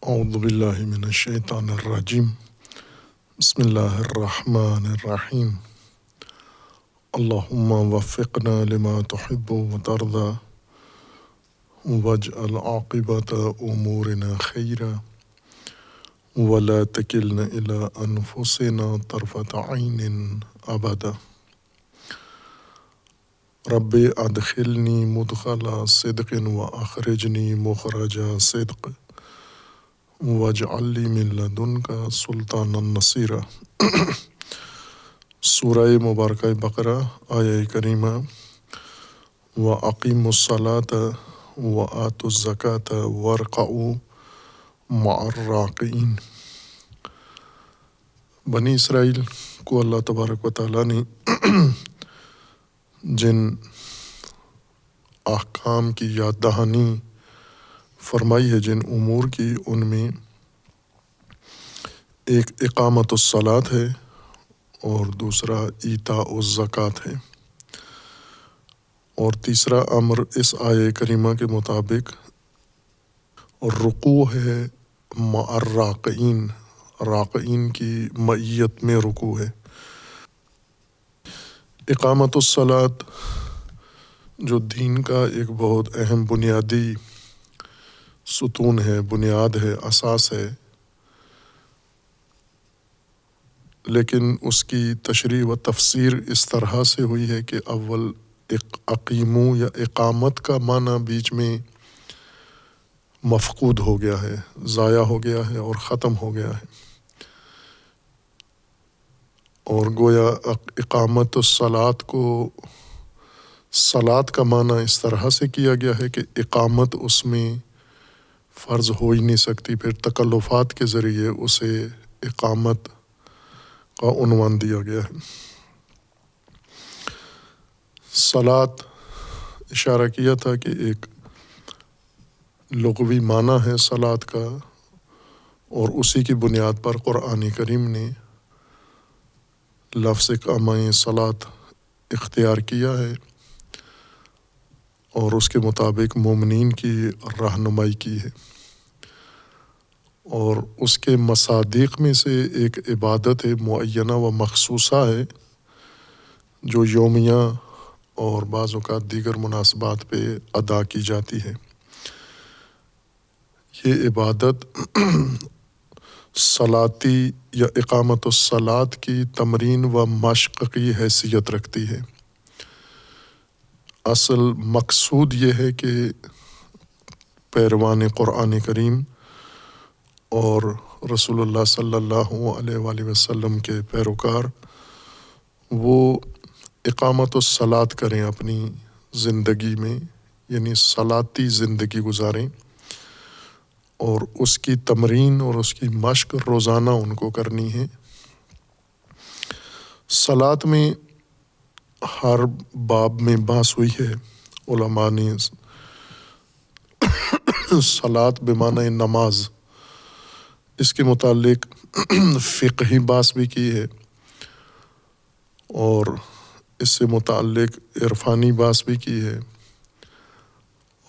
اعوذ باللہ من الشیطان الرجیم بسم اللہ الرحمن الرحیم اللہم وفقنا لما تحب وترضى واجعل عاقبۃ امورنا خیرا ولا تکلنا الی انفسنا طرفۃ عین ابدا رب ادخلنی مدخل صدق واخرجنی مخرج صدق واجعل لی من لدنک سلطانا نصیرا۔ سورہ مبارکہ بقرہ آیہ کریمہ وَأَقِیمُوا الصَّلَاةَ وَآتُوا الزَّکَاةَ وَارْکَعُوا مَعَ الرَّاکعِینَ۔ بنی اسرائیل کو اللہ تبارک و تعالیٰ نے جن احکام کی یاد دہانی فرمائی ہے، جن امور کی، ان میں ایک اقامت الصلاۃ ہے اور دوسرا ایتاء الزکوٰۃ ہے، اور تیسرا امر اس آیہ کریمہ کے مطابق رکوع ہے مع الراکعین، راکعین کی معیت میں رکوع ہے۔ اقامت الصلاۃ جو دین کا ایک بہت اہم بنیادی ستون ہے، بنیاد ہے، اساس ہے، لیکن اس کی تشریح و تفسیر اس طرح سے ہوئی ہے کہ اول اقیمو یا اقامت کا معنی بیچ میں مفقود ہو گیا ہے، ضائع ہو گیا ہے اور ختم ہو گیا ہے، اور گویا اقامت الصلاۃ کو صلاۃ کا معنی اس طرح سے کیا گیا ہے کہ اقامت اس میں فرض ہو ہی نہیں سکتی، پھر تکلفات کے ذریعے اسے اقامت کا عنوان دیا گیا ہے۔ صلاۃ اشارہ کیا تھا کہ ایک لغوی معنی ہے صلاۃ کا، اور اسی کی بنیاد پر قرآن کریم نے لفظ کامہ صلاۃ اختیار کیا ہے اور اس کے مطابق مومنین کی رہنمائی کی ہے، اور اس کے مصادیق میں سے ایک عبادت ہے معینہ و مخصوصہ ہے جو یومیہ اور بعض اوقات دیگر مناسبات پہ ادا کی جاتی ہے۔ یہ عبادت صلاتی یا اقامت الصلاۃ کی تمرین و مشق کی حیثیت رکھتی ہے۔ اصل مقصود یہ ہے کہ پیروان قرآن کریم اور رسول اللہ صلی اللہ علیہ وآلہ وسلم کے پیروکار وہ اقامت الصلاۃ کریں اپنی زندگی میں، یعنی صلاتی زندگی گزاریں، اور اس کی تمرین اور اس کی مشق روزانہ ان کو کرنی ہے۔ صلاۃ میں ہر باب میں بحث ہوئی ہے، علماء نے صلاۃ بمعنی نماز، اس کے متعلق فقہی بحث بھی کی ہے، اور اس سے متعلق عرفانی بحث بھی کی ہے،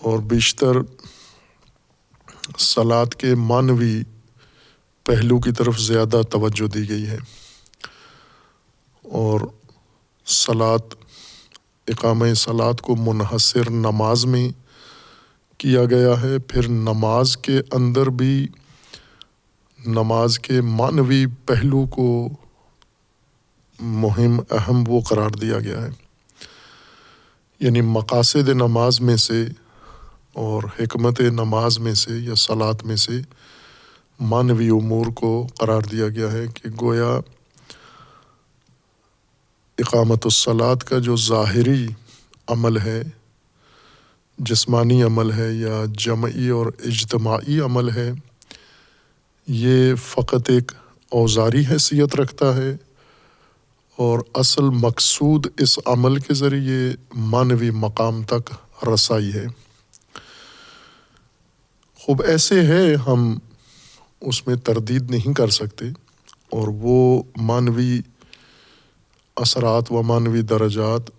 اور بیشتر صلاۃ کے معنوی پہلو کی طرف زیادہ توجہ دی گئی ہے، اور صلاۃ، اقامہ صلاۃ کو منحصر نماز میں کیا گیا ہے۔ پھر نماز کے اندر بھی نماز کے معنوی پہلو کو مہم، اہم وہ قرار دیا گیا ہے، یعنی مقاصد نماز میں سے اور حکمت نماز میں سے یا صلاۃ میں سے معنوی امور کو قرار دیا گیا ہے کہ گویا اقامت الصلاۃ کا جو ظاہری عمل ہے، جسمانی عمل ہے یا جمعی اور اجتماعی عمل ہے، یہ فقط ایک اوزاری حیثیت رکھتا ہے، اور اصل مقصود اس عمل کے ذریعے معنوی مقام تک رسائی ہے۔ خوب ایسے ہے، ہم اس میں تردید نہیں کر سکتے، اور وہ معنوی اثرات و معنوی درجات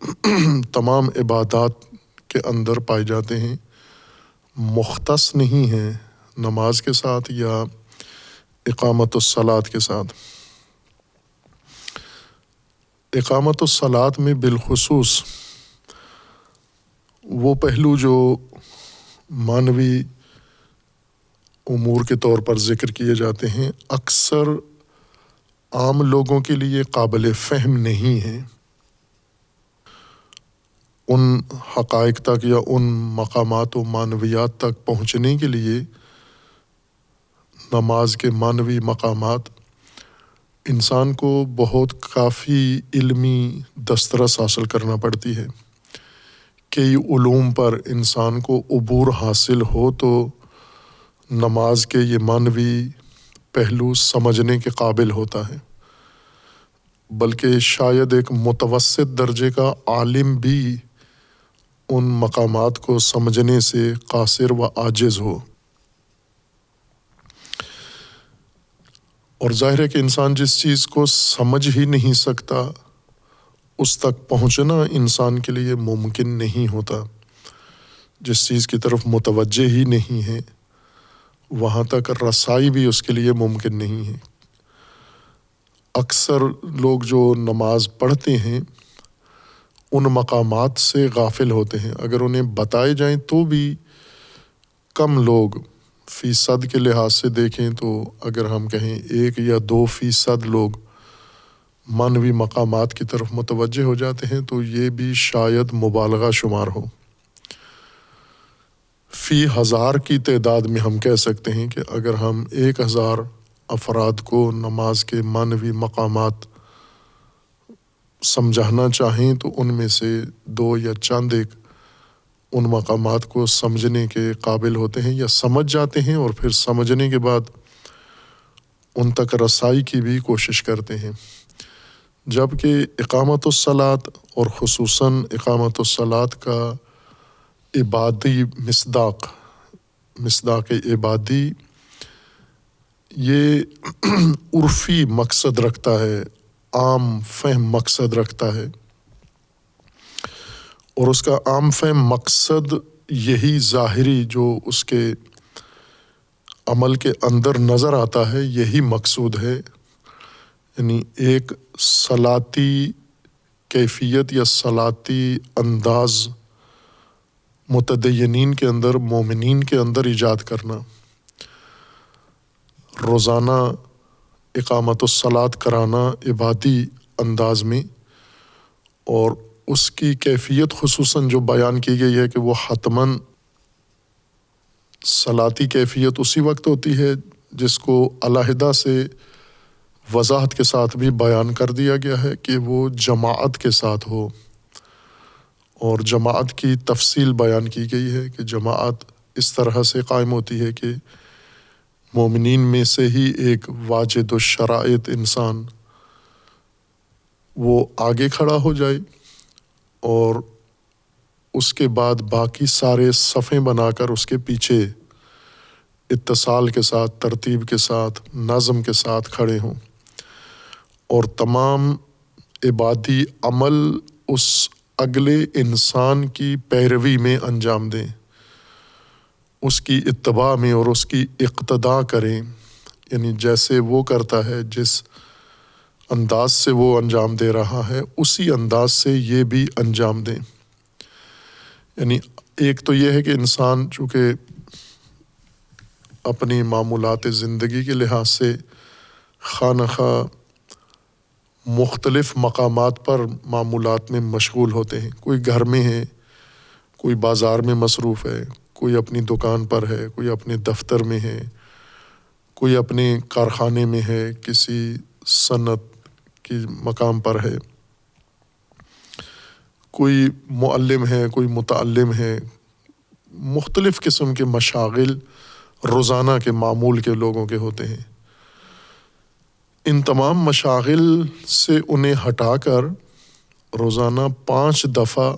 تمام عبادات کے اندر پائے جاتے ہیں، مختص نہیں ہیں نماز کے ساتھ یا اقامت الصلاۃ کے ساتھ؟ اقامت الصلاۃ میں بالخصوص وہ پہلو جو معنوی امور کے طور پر ذکر کیے جاتے ہیں اکثر عام لوگوں کے لیے قابل فہم نہیں ہیں۔ ان حقائق تک یا ان مقامات و معنویات تک پہنچنے کے لیے نماز کے معنوی مقامات انسان کو بہت کافی علمی دسترس حاصل کرنا پڑتی ہے۔ کئی علوم پر انسان کو عبور حاصل ہو تو نماز کے یہ معنوی پہلو سمجھنے کے قابل ہوتا ہے، بلکہ شاید ایک متوسط درجے کا عالم بھی ان مقامات کو سمجھنے سے قاصر و عاجز ہو۔ اور ظاہر ہے کہ انسان جس چیز کو سمجھ ہی نہیں سکتا اس تک پہنچنا انسان کے لیے ممکن نہیں ہوتا۔ جس چیز کی طرف متوجہ ہی نہیں ہے وہاں تک رسائی بھی اس کے لیے ممکن نہیں ہے۔ اکثر لوگ جو نماز پڑھتے ہیں ان مقامات سے غافل ہوتے ہیں، اگر انہیں بتائے جائیں تو بھی کم لوگ فیصد کے لحاظ سے دیکھیں تو اگر ہم کہیں 1 یا 2% لوگ معنوی مقامات کی طرف متوجہ ہو جاتے ہیں تو یہ بھی شاید مبالغہ شمار ہو۔ فی 1000 کی تعداد میں ہم کہہ سکتے ہیں کہ اگر ہم 1000 افراد کو نماز کے معنوی مقامات سمجھانا چاہیں تو ان میں سے 2 یا چند ایک ان مقامات کو سمجھنے کے قابل ہوتے ہیں یا سمجھ جاتے ہیں، اور پھر سمجھنے کے بعد ان تک رسائی کی بھی کوشش کرتے ہیں۔ جبکہ اقامت الصلاۃ اور خصوصاً اقامت الصلاۃ کا عبادی مصداق عبادی یہ عرفی مقصد رکھتا ہے، عام فہم مقصد رکھتا ہے، اور اس کا عام فہم مقصد یہی ظاہری جو اس کے عمل کے اندر نظر آتا ہے یہی مقصود ہے، یعنی ایک صلاتی کیفیت یا صلاتی انداز متدینین کے اندر، مومنین کے اندر ایجاد کرنا، روزانہ اقامت الصلاۃ کرانا عبادی انداز میں، اور اس کی کیفیت خصوصاً جو بیان کی گئی ہے کہ وہ حتماً صلاتی کیفیت اسی وقت ہوتی ہے جس کو علیحدہ سے وضاحت کے ساتھ بھی بیان کر دیا گیا ہے کہ وہ جماعت کے ساتھ ہو، اور جماعت کی تفصیل بیان کی گئی ہے کہ جماعت اس طرح سے قائم ہوتی ہے کہ مومنین میں سے ہی ایک واجد الشرائط انسان وہ آگے کھڑا ہو جائے، اور اس کے بعد باقی سارے صفیں بنا کر اس کے پیچھے اتصال کے ساتھ، ترتیب کے ساتھ، نظم کے ساتھ کھڑے ہوں، اور تمام عبادی عمل اس اگلے انسان کی پیروی میں انجام دیں، اس کی اتباع میں اور اس کی اقتداء کریں، یعنی جیسے وہ کرتا ہے، جس انداز سے وہ انجام دے رہا ہے اسی انداز سے یہ بھی انجام دیں۔ یعنی ایک تو یہ ہے کہ انسان چونکہ اپنی معمولات زندگی کے لحاظ سے خواہ نخواہ مختلف مقامات پر معمولات میں مشغول ہوتے ہیں، کوئی گھر میں ہے، کوئی بازار میں مصروف ہے، کوئی اپنی دکان پر ہے، کوئی اپنے دفتر میں ہے، کوئی اپنے کارخانے میں ہے، کسی صنعت کی مقام پر ہے، کوئی معلم ہے، کوئی متعلم ہے، مختلف قسم کے مشاغل روزانہ کے معمول کے لوگوں کے ہوتے ہیں۔ ان تمام مشاغل سے انہیں ہٹا کر روزانہ 5 دفعہ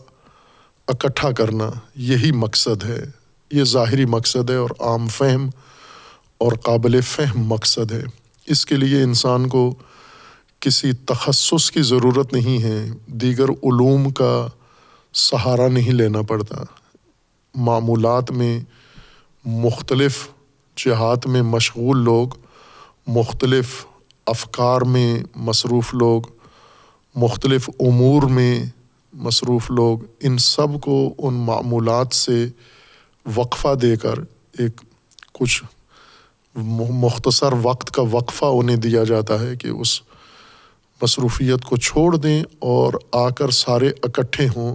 اکٹھا کرنا یہی مقصد ہے، یہ ظاہری مقصد ہے اور عام فہم اور قابل فہم مقصد ہے۔ اس کے لیے انسان کو کسی تخصص کی ضرورت نہیں ہے، دیگر علوم کا سہارا نہیں لینا پڑتا۔ معمولات میں مختلف جہاد میں مشغول لوگ، مختلف افکار میں مصروف لوگ، مختلف امور میں مصروف لوگ، ان سب کو ان معمولات سے وقفہ دے کر ایک کچھ مختصر وقت کا وقفہ انہیں دیا جاتا ہے کہ اس مصروفیت کو چھوڑ دیں اور آ کر سارے اکٹھے ہوں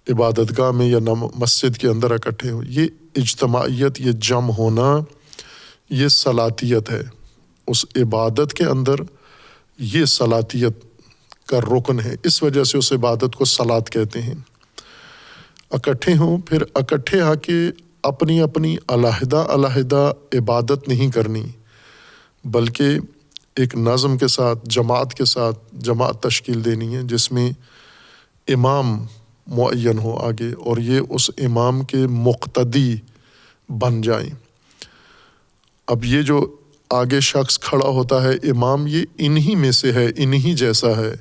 عبادت گاہ میں یا مسجد کے اندر اکٹھے ہوں۔ یہ اجتماعیت، یہ جمع ہونا، یہ صلاتیت ہے اس عبادت کے اندر، یہ صلاتیت کا رکن ہے، اس وجہ سے اس عبادت کو صلات کہتے ہیں۔ اکٹھے ہوں، پھر اکٹھے آ کے اپنی اپنی علیحدہ علیحدہ عبادت نہیں کرنی، بلکہ ایک نظم کے ساتھ، جماعت کے ساتھ جماعت تشکیل دینی ہے جس میں امام معین ہو آگے، اور یہ اس امام کے مقتدی بن جائیں۔ اب یہ جو آگے شخص کھڑا ہوتا ہے امام، یہ انہی میں سے ہے، انہی جیسا ہے،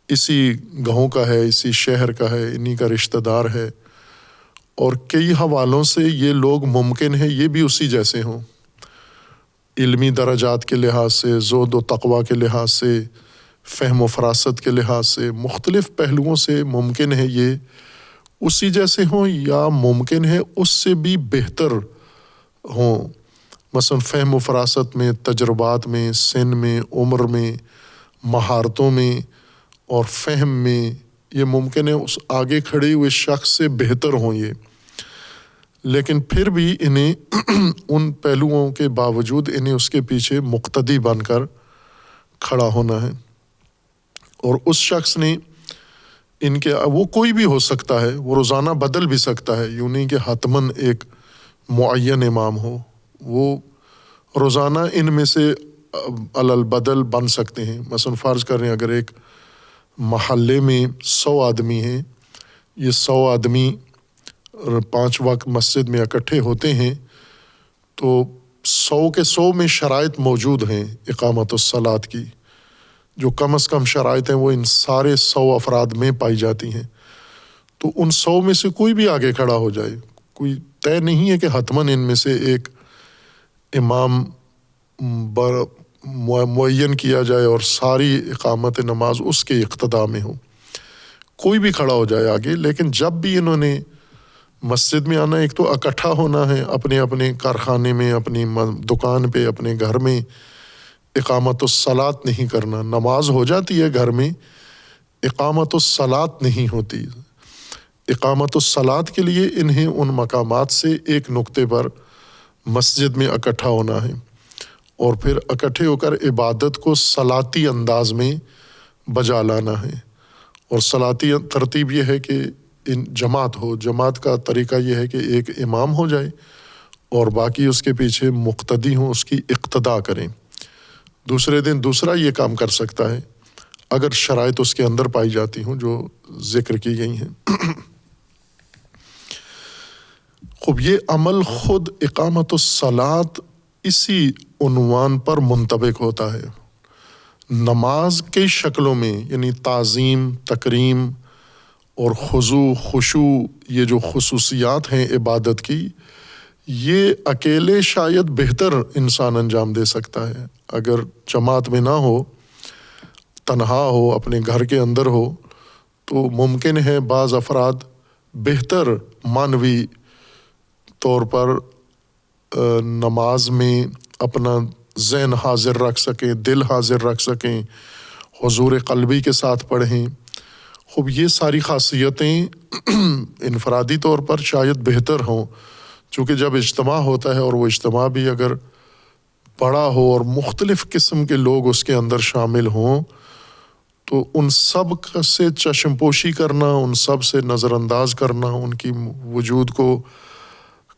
اسی گاؤں کا ہے، اسی شہر کا ہے، انہی کا رشتہ دار ہے، اور کئی حوالوں سے یہ لوگ ممکن ہے یہ بھی اسی جیسے ہوں، علمی درجات کے لحاظ سے، زہد و تقوی کے لحاظ سے، فہم و فراست کے لحاظ سے، مختلف پہلوؤں سے ممکن ہے یہ اسی جیسے ہوں، یا ممکن ہے اس سے بھی بہتر ہوں، مثلا فہم و فراست میں، تجربات میں، سن میں، عمر میں، مہارتوں میں اور فہم میں، یہ ممکن ہے اس آگے کھڑے ہوئے شخص سے بہتر ہوں یہ، لیکن پھر بھی انہیں ان پہلوؤں کے باوجود انہیں اس کے پیچھے مقتدی بن کر کھڑا ہونا ہے۔ اور اس شخص نے ان کے، وہ کوئی بھی ہو سکتا ہے، وہ روزانہ بدل بھی سکتا ہے، یوں نہیں کہ حتماً ایک معین امام ہو، وہ روزانہ ان میں سے البدل بن سکتے ہیں۔ مثلا فرض کریں اگر ایک محلے میں 100 آدمی ہیں، یہ 100 آدمی 5 وقت مسجد میں اکٹھے ہوتے ہیں، تو 100 کے 100 میں شرائط موجود ہیں اقامت الصلاۃ کی، جو کم از کم شرائط ہیں وہ ان سارے 100 افراد میں پائی جاتی ہیں، تو ان 100 میں سے کوئی بھی آگے کھڑا ہو جائے، کوئی طے نہیں ہے کہ حتماً ان میں سے ایک امام معین کیا جائے اور ساری اقامت نماز اس کے اقتداء میں ہو، کوئی بھی کھڑا ہو جائے آگے۔ لیکن جب بھی انہوں نے مسجد میں آنا، ایک تو اکٹھا ہونا ہے، اپنے اپنے کارخانے میں، اپنی دکان پہ، اپنے گھر میں اقامت الصلاۃ نہیں کرنا، نماز ہو جاتی ہے گھر میں، اقامت الصلاۃ نہیں ہوتی۔ اقامت الصلاۃ کے لیے انہیں ان مقامات سے ایک نقطے پر مسجد میں اکٹھا ہونا ہے، اور پھر اکٹھے ہو کر عبادت کو صلاتی انداز میں بجا لانا ہے۔ اور صلاتی ترتیب یہ ہے کہ جماعت ہو، جماعت کا طریقہ یہ ہے کہ ایک امام ہو جائے اور باقی اس کے پیچھے مقتدی ہوں، اس کی اقتداء کریں۔ دوسرے دن دوسرا یہ کام کر سکتا ہے اگر شرائط اس کے اندر پائی جاتی ہوں جو ذکر کی گئی ہیں۔ خب یہ عمل خود اقامت الصلاۃ اسی عنوان پر منطبق ہوتا ہے، نماز کئی شکلوں میں، یعنی تعظیم، تکریم اور خضوع، خشوع، یہ جو خصوصیات ہیں عبادت کی، یہ اکیلے شاید بہتر انسان انجام دے سکتا ہے۔ اگر جماعت میں نہ ہو، تنہا ہو، اپنے گھر کے اندر ہو، تو ممکن ہے بعض افراد بہتر معنوی طور پر نماز میں اپنا ذہن حاضر رکھ سکیں، دل حاضر رکھ سکیں، حضور قلبی کے ساتھ پڑھیں۔ خب یہ ساری خاصیتیں انفرادی طور پر شاید بہتر ہوں، چونکہ جب اجتماع ہوتا ہے اور وہ اجتماع بھی اگر بڑا ہو اور مختلف قسم کے لوگ اس کے اندر شامل ہوں، تو ان سب سے چشم پوشی کرنا، ان سب سے نظر انداز کرنا، ان کی وجود کو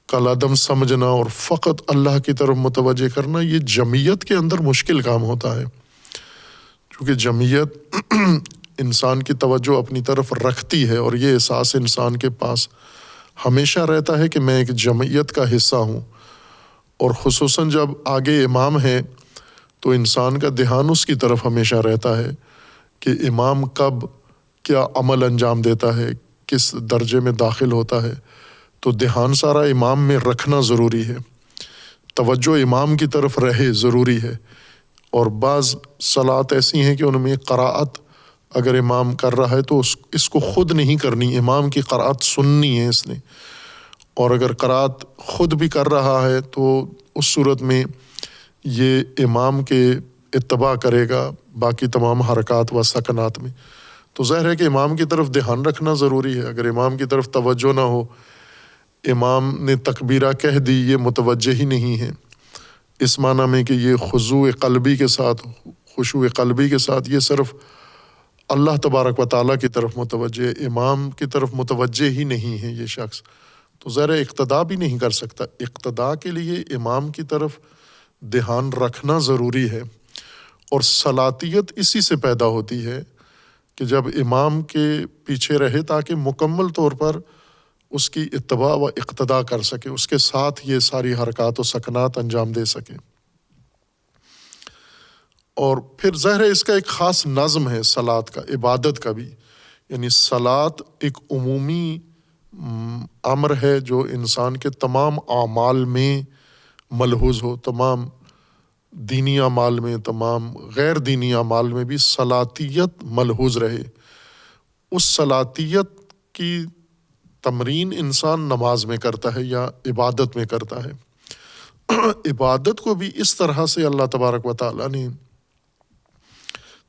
کالعدم سمجھنا اور فقط اللہ کی طرف متوجہ کرنا، یہ جمعیت کے اندر مشکل کام ہوتا ہے، کیونکہ جمعیت انسان کی توجہ اپنی طرف رکھتی ہے، اور یہ احساس انسان کے پاس ہمیشہ رہتا ہے کہ میں ایک جمعیت کا حصہ ہوں، اور خصوصاً جب آگے امام ہے تو انسان کا دھیان اس کی طرف ہمیشہ رہتا ہے کہ امام کب کیا عمل انجام دیتا ہے، کس درجے میں داخل ہوتا ہے، تو دھیان سارا امام میں رکھنا ضروری ہے، توجہ امام کی طرف رہے ضروری ہے، اور بعض صلات ایسی ہیں کہ ان میں قراءت اگر امام کر رہا ہے تو اس کو خود نہیں کرنی، امام کی قراءت سننی ہے اس نے، اور اگر قراءت خود بھی کر رہا ہے تو اس صورت میں یہ امام کے اتباع کرے گا باقی تمام حرکات و سکنات میں۔ تو ظاہر ہے کہ امام کی طرف دھیان رکھنا ضروری ہے۔ اگر امام کی طرف توجہ نہ ہو، امام نے تکبیرہ کہہ دی، یہ متوجہ ہی نہیں ہے، اس معنی میں کہ یہ خضوع قلبی کے ساتھ، خشوع قلبی کے ساتھ یہ صرف اللہ تبارک و تعالیٰ کی طرف متوجہ، امام کی طرف متوجہ ہی نہیں ہے یہ شخص، تو ذرا اقتداء بھی نہیں کر سکتا۔ اقتداء کے لیے امام کی طرف دھیان رکھنا ضروری ہے، اور صلاتیت اسی سے پیدا ہوتی ہے کہ جب امام کے پیچھے رہے تاکہ مکمل طور پر اس کی اتباع و اقتداء کر سکے، اس کے ساتھ یہ ساری حرکات و سکنات انجام دے سکے۔ اور پھر ظاہر ہے اس کا ایک خاص نظم ہے صلات کا، عبادت کا بھی، یعنی صلات ایک عمومی امر ہے جو انسان کے تمام اعمال میں ملحوظ ہو، تمام دینی اعمال میں، تمام غیر دینی اعمال میں بھی صلاتیت ملحوظ رہے۔ اس صلاتیت کی تمرین انسان نماز میں کرتا ہے یا عبادت میں کرتا ہے۔ عبادت کو بھی اس طرح سے اللہ تبارک و تعالیٰ نے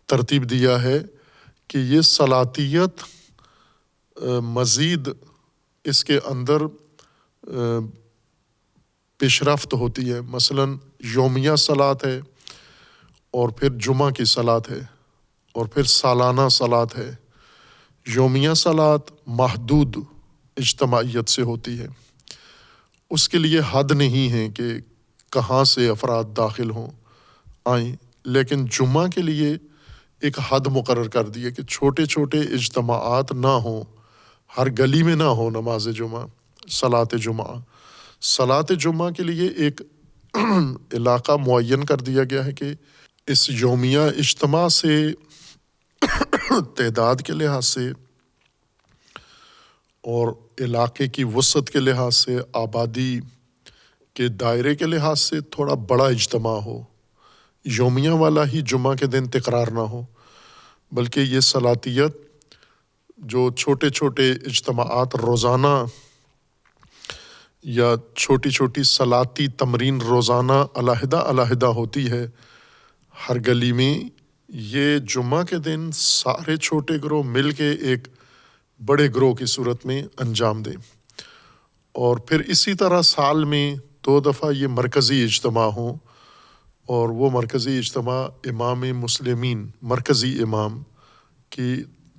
ترتیب دیا ہے کہ یہ صلاتیت مزید اس کے اندر پیش رفت ہوتی ہے۔ مثلاً یومیہ صلات ہے، اور پھر جمعہ کی صلات ہے، اور پھر سالانہ صلات ہے۔ یومیہ صلات محدود اجتماعیت سے ہوتی ہے، اس کے لیے حد نہیں ہے کہ کہاں سے افراد داخل ہوں آئیں، لیکن جمعہ کے لیے ایک حد مقرر کر دی ہے کہ چھوٹے چھوٹے اجتماعات نہ ہوں، ہر گلی میں نہ ہو نماز جمعہ، صلاۃ جمعہ۔ صلاۃ جمعہ کے لیے ایک علاقہ معین کر دیا گیا ہے کہ اس یومیہ اجتماع سے تعداد کے لحاظ سے اور علاقے کی وسعت کے لحاظ سے، آبادی کے دائرے کے لحاظ سے تھوڑا بڑا اجتماع ہو، یومیہ والا ہی جمعہ کے دن تکرار نہ ہو، بلکہ یہ صلاتیت جو چھوٹے چھوٹے اجتماعات روزانہ یا چھوٹی چھوٹی صلاتی تمرین روزانہ علیحدہ علیحدہ ہوتی ہے ہر گلی میں، یہ جمعہ کے دن سارے چھوٹے گروہ مل کے ایک بڑے گروہ کی صورت میں انجام دیں۔ اور پھر اسی طرح سال میں 2 دفعہ یہ مرکزی اجتماع ہوں، اور وہ مرکزی اجتماع امام مسلمین، مرکزی امام کی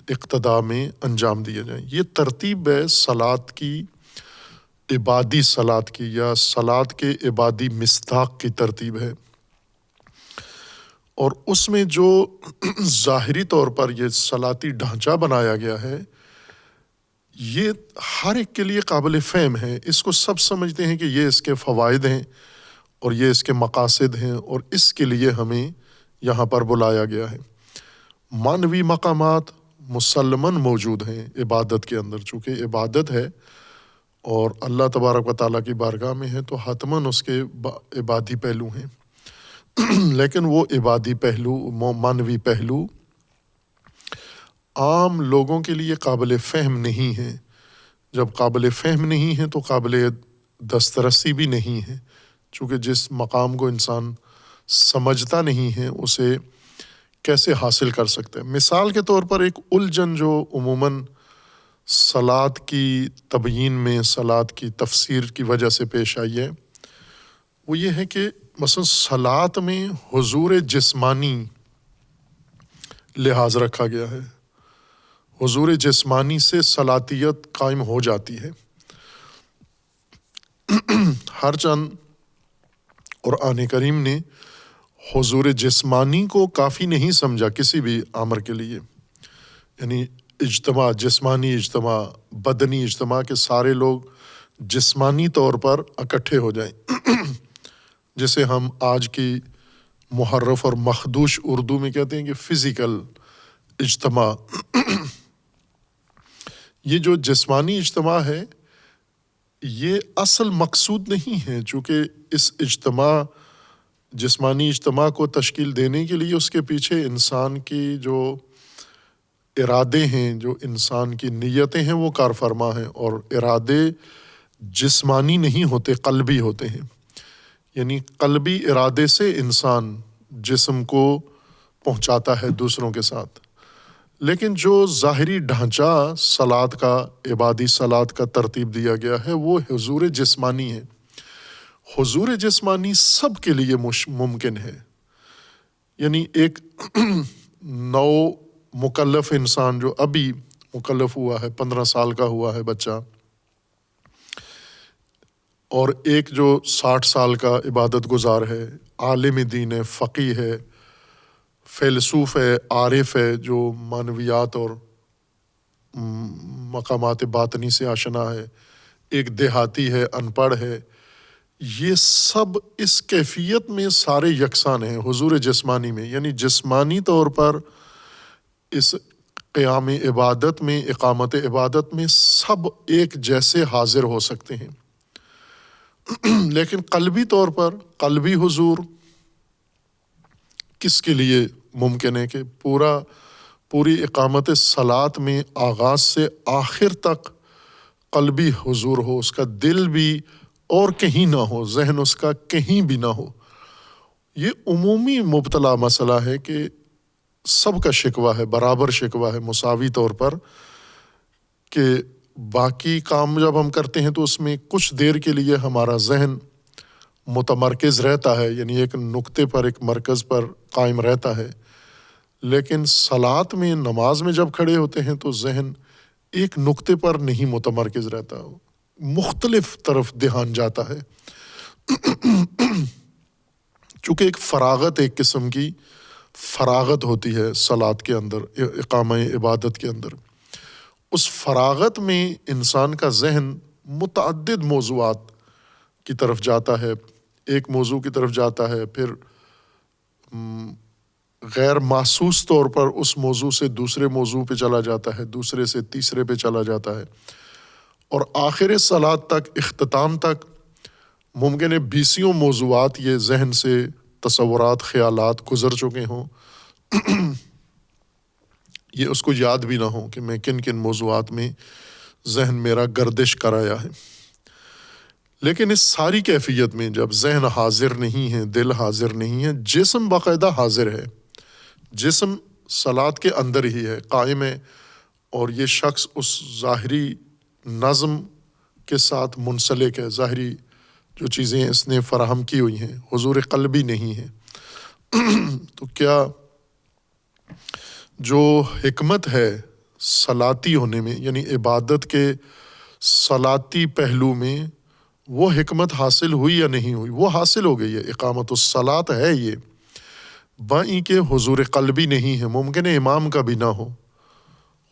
اقتداء میں انجام دیے جائیں۔ یہ ترتیب ہے صلات کی، عبادی صلات کی، یا صلات کے عبادی مصداق کی ترتیب ہے۔ اور اس میں جو ظاہری طور پر یہ صلاتی ڈھانچہ بنایا گیا ہے، یہ ہر ایک کے لیے قابل فہم ہے، اس کو سب سمجھتے ہیں کہ یہ اس کے فوائد ہیں اور یہ اس کے مقاصد ہیں، اور اس کے لیے ہمیں یہاں پر بلایا گیا ہے۔ معنوی مقامات مسلماً موجود ہیں عبادت کے اندر، چونکہ عبادت ہے اور اللہ تبارک و تعالیٰ کی بارگاہ میں ہے تو حتماً اس کے عبادی پہلو ہیں، لیکن وہ عبادی پہلو، معنوی پہلو عام لوگوں کے لیے قابل فہم نہیں ہے۔ جب قابل فہم نہیں ہے تو قابل دسترسی بھی نہیں ہے، چونکہ جس مقام کو انسان سمجھتا نہیں ہے اسے کیسے حاصل کر سکتا ہے۔ مثال کے طور پر ایک الجھن جو عموماً صلات کی تبیین میں، صلات کی تفسیر کی وجہ سے پیش آئی ہے، وہ یہ ہے کہ مثلا صلات میں حضور جسمانی لحاظ رکھا گیا ہے، حضور جسمانی سے صلاتیت قائم ہو جاتی ہے۔ ہر چند قرآن کریم نے حضور جسمانی کو کافی نہیں سمجھا کسی بھی امر کے لیے، یعنی اجتماع، جسمانی اجتماع، بدنی اجتماع کے سارے لوگ جسمانی طور پر اکٹھے ہو جائیں، جسے ہم آج کی محرف اور مخدوش اردو میں کہتے ہیں کہ فزیکل اجتماع۔ یہ جو جسمانی اجتماع ہے یہ اصل مقصود نہیں ہے، چونکہ اس جسمانی اجتماع کو تشکیل دینے کے لیے اس کے پیچھے انسان کی جو ارادے ہیں، جو انسان کی نیتیں ہیں وہ کار فرما ہیں، اور ارادے جسمانی نہیں ہوتے، قلبی ہوتے ہیں۔ یعنی قلبی ارادے سے انسان جسم کو پہنچاتا ہے دوسروں کے ساتھ، لیکن جو ظاہری ڈھانچہ صلات کا، عبادی صلات کا ترتیب دیا گیا ہے وہ حضور جسمانی ہے۔ حضور جسمانی سب کے لیے ممکن ہے، یعنی ایک نو مکلف انسان جو ابھی مکلف ہوا ہے، 15 سال کا ہوا ہے بچہ، اور ایک جو 60 سال کا عبادت گزار ہے، عالم دین ہے، فقیہ ہے، فیلسوف ہے، عارف ہے، جو معنویات اور مقامات باطنی سے آشنا ہے، ایک دیہاتی ہے، ان پڑھ ہے، یہ سب اس کیفیت میں سارے یکساں ہیں حضور جسمانی میں۔ یعنی جسمانی طور پر اس قیام عبادت میں، اقامت عبادت میں سب ایک جیسے حاضر ہو سکتے ہیں، لیکن قلبی طور پر قلبی حضور کس کے لیے ممکن ہے کہ پوری اقامت صلات میں آغاز سے آخر تک قلبی حضور ہو، اس کا دل بھی اور کہیں نہ ہو، ذہن اس کا کہیں بھی نہ ہو۔ یہ عمومی مبتلا مسئلہ ہے کہ سب کا شکوہ ہے، برابر شکوہ ہے، مساوی طور پر، کہ باقی کام جب ہم کرتے ہیں تو اس میں کچھ دیر کے لیے ہمارا ذہن متمرکز رہتا ہے، یعنی ایک نقطے پر، ایک مرکز پر قائم رہتا ہے، لیکن صلات میں، نماز میں جب کھڑے ہوتے ہیں تو ذہن ایک نقطے پر نہیں متمرکز رہتا، مختلف طرف دھیان جاتا ہے، چونکہ ایک فراغت، ایک قسم کی فراغت ہوتی ہے صلات کے اندر، اقامہ عبادت کے اندر۔ اس فراغت میں انسان کا ذہن متعدد موضوعات کی طرف جاتا ہے، ایک موضوع کی طرف جاتا ہے، پھر غیر محسوس طور پر اس موضوع سے دوسرے موضوع پہ چلا جاتا ہے، دوسرے سے تیسرے پہ چلا جاتا ہے، اور آخر صلات تک، اختتام تک ممکن ہے 20 موضوعات یہ ذہن سے تصورات، خیالات گزر چکے ہوں، یہ اس کو یاد بھی نہ ہو کہ میں کن کن موضوعات میں ذہن میرا گردش کرایا ہے۔ لیکن اس ساری کیفیت میں جب ذہن حاضر نہیں ہے، دل حاضر نہیں ہے، جسم باقاعدہ حاضر ہے، جسم صلات کے اندر ہی ہے، قائم ہے، اور یہ شخص اس ظاہری نظم کے ساتھ منسلک ہے، ظاہری جو چیزیں اس نے فراہم کی ہوئی ہیں، حضور قلبی نہیں ہے۔ تو کیا جو حکمت ہے صلاتی ہونے میں، یعنی عبادت کے صلاتی پہلو میں، وہ حکمت حاصل ہوئی یا نہیں ہوئی؟ وہ حاصل ہو گئی ہے، اقامت الصلاۃ ہے یہ، بائیں کہ حضور قلبی نہیں ہے۔ ممکن ہے امام کا بھی نہ ہو،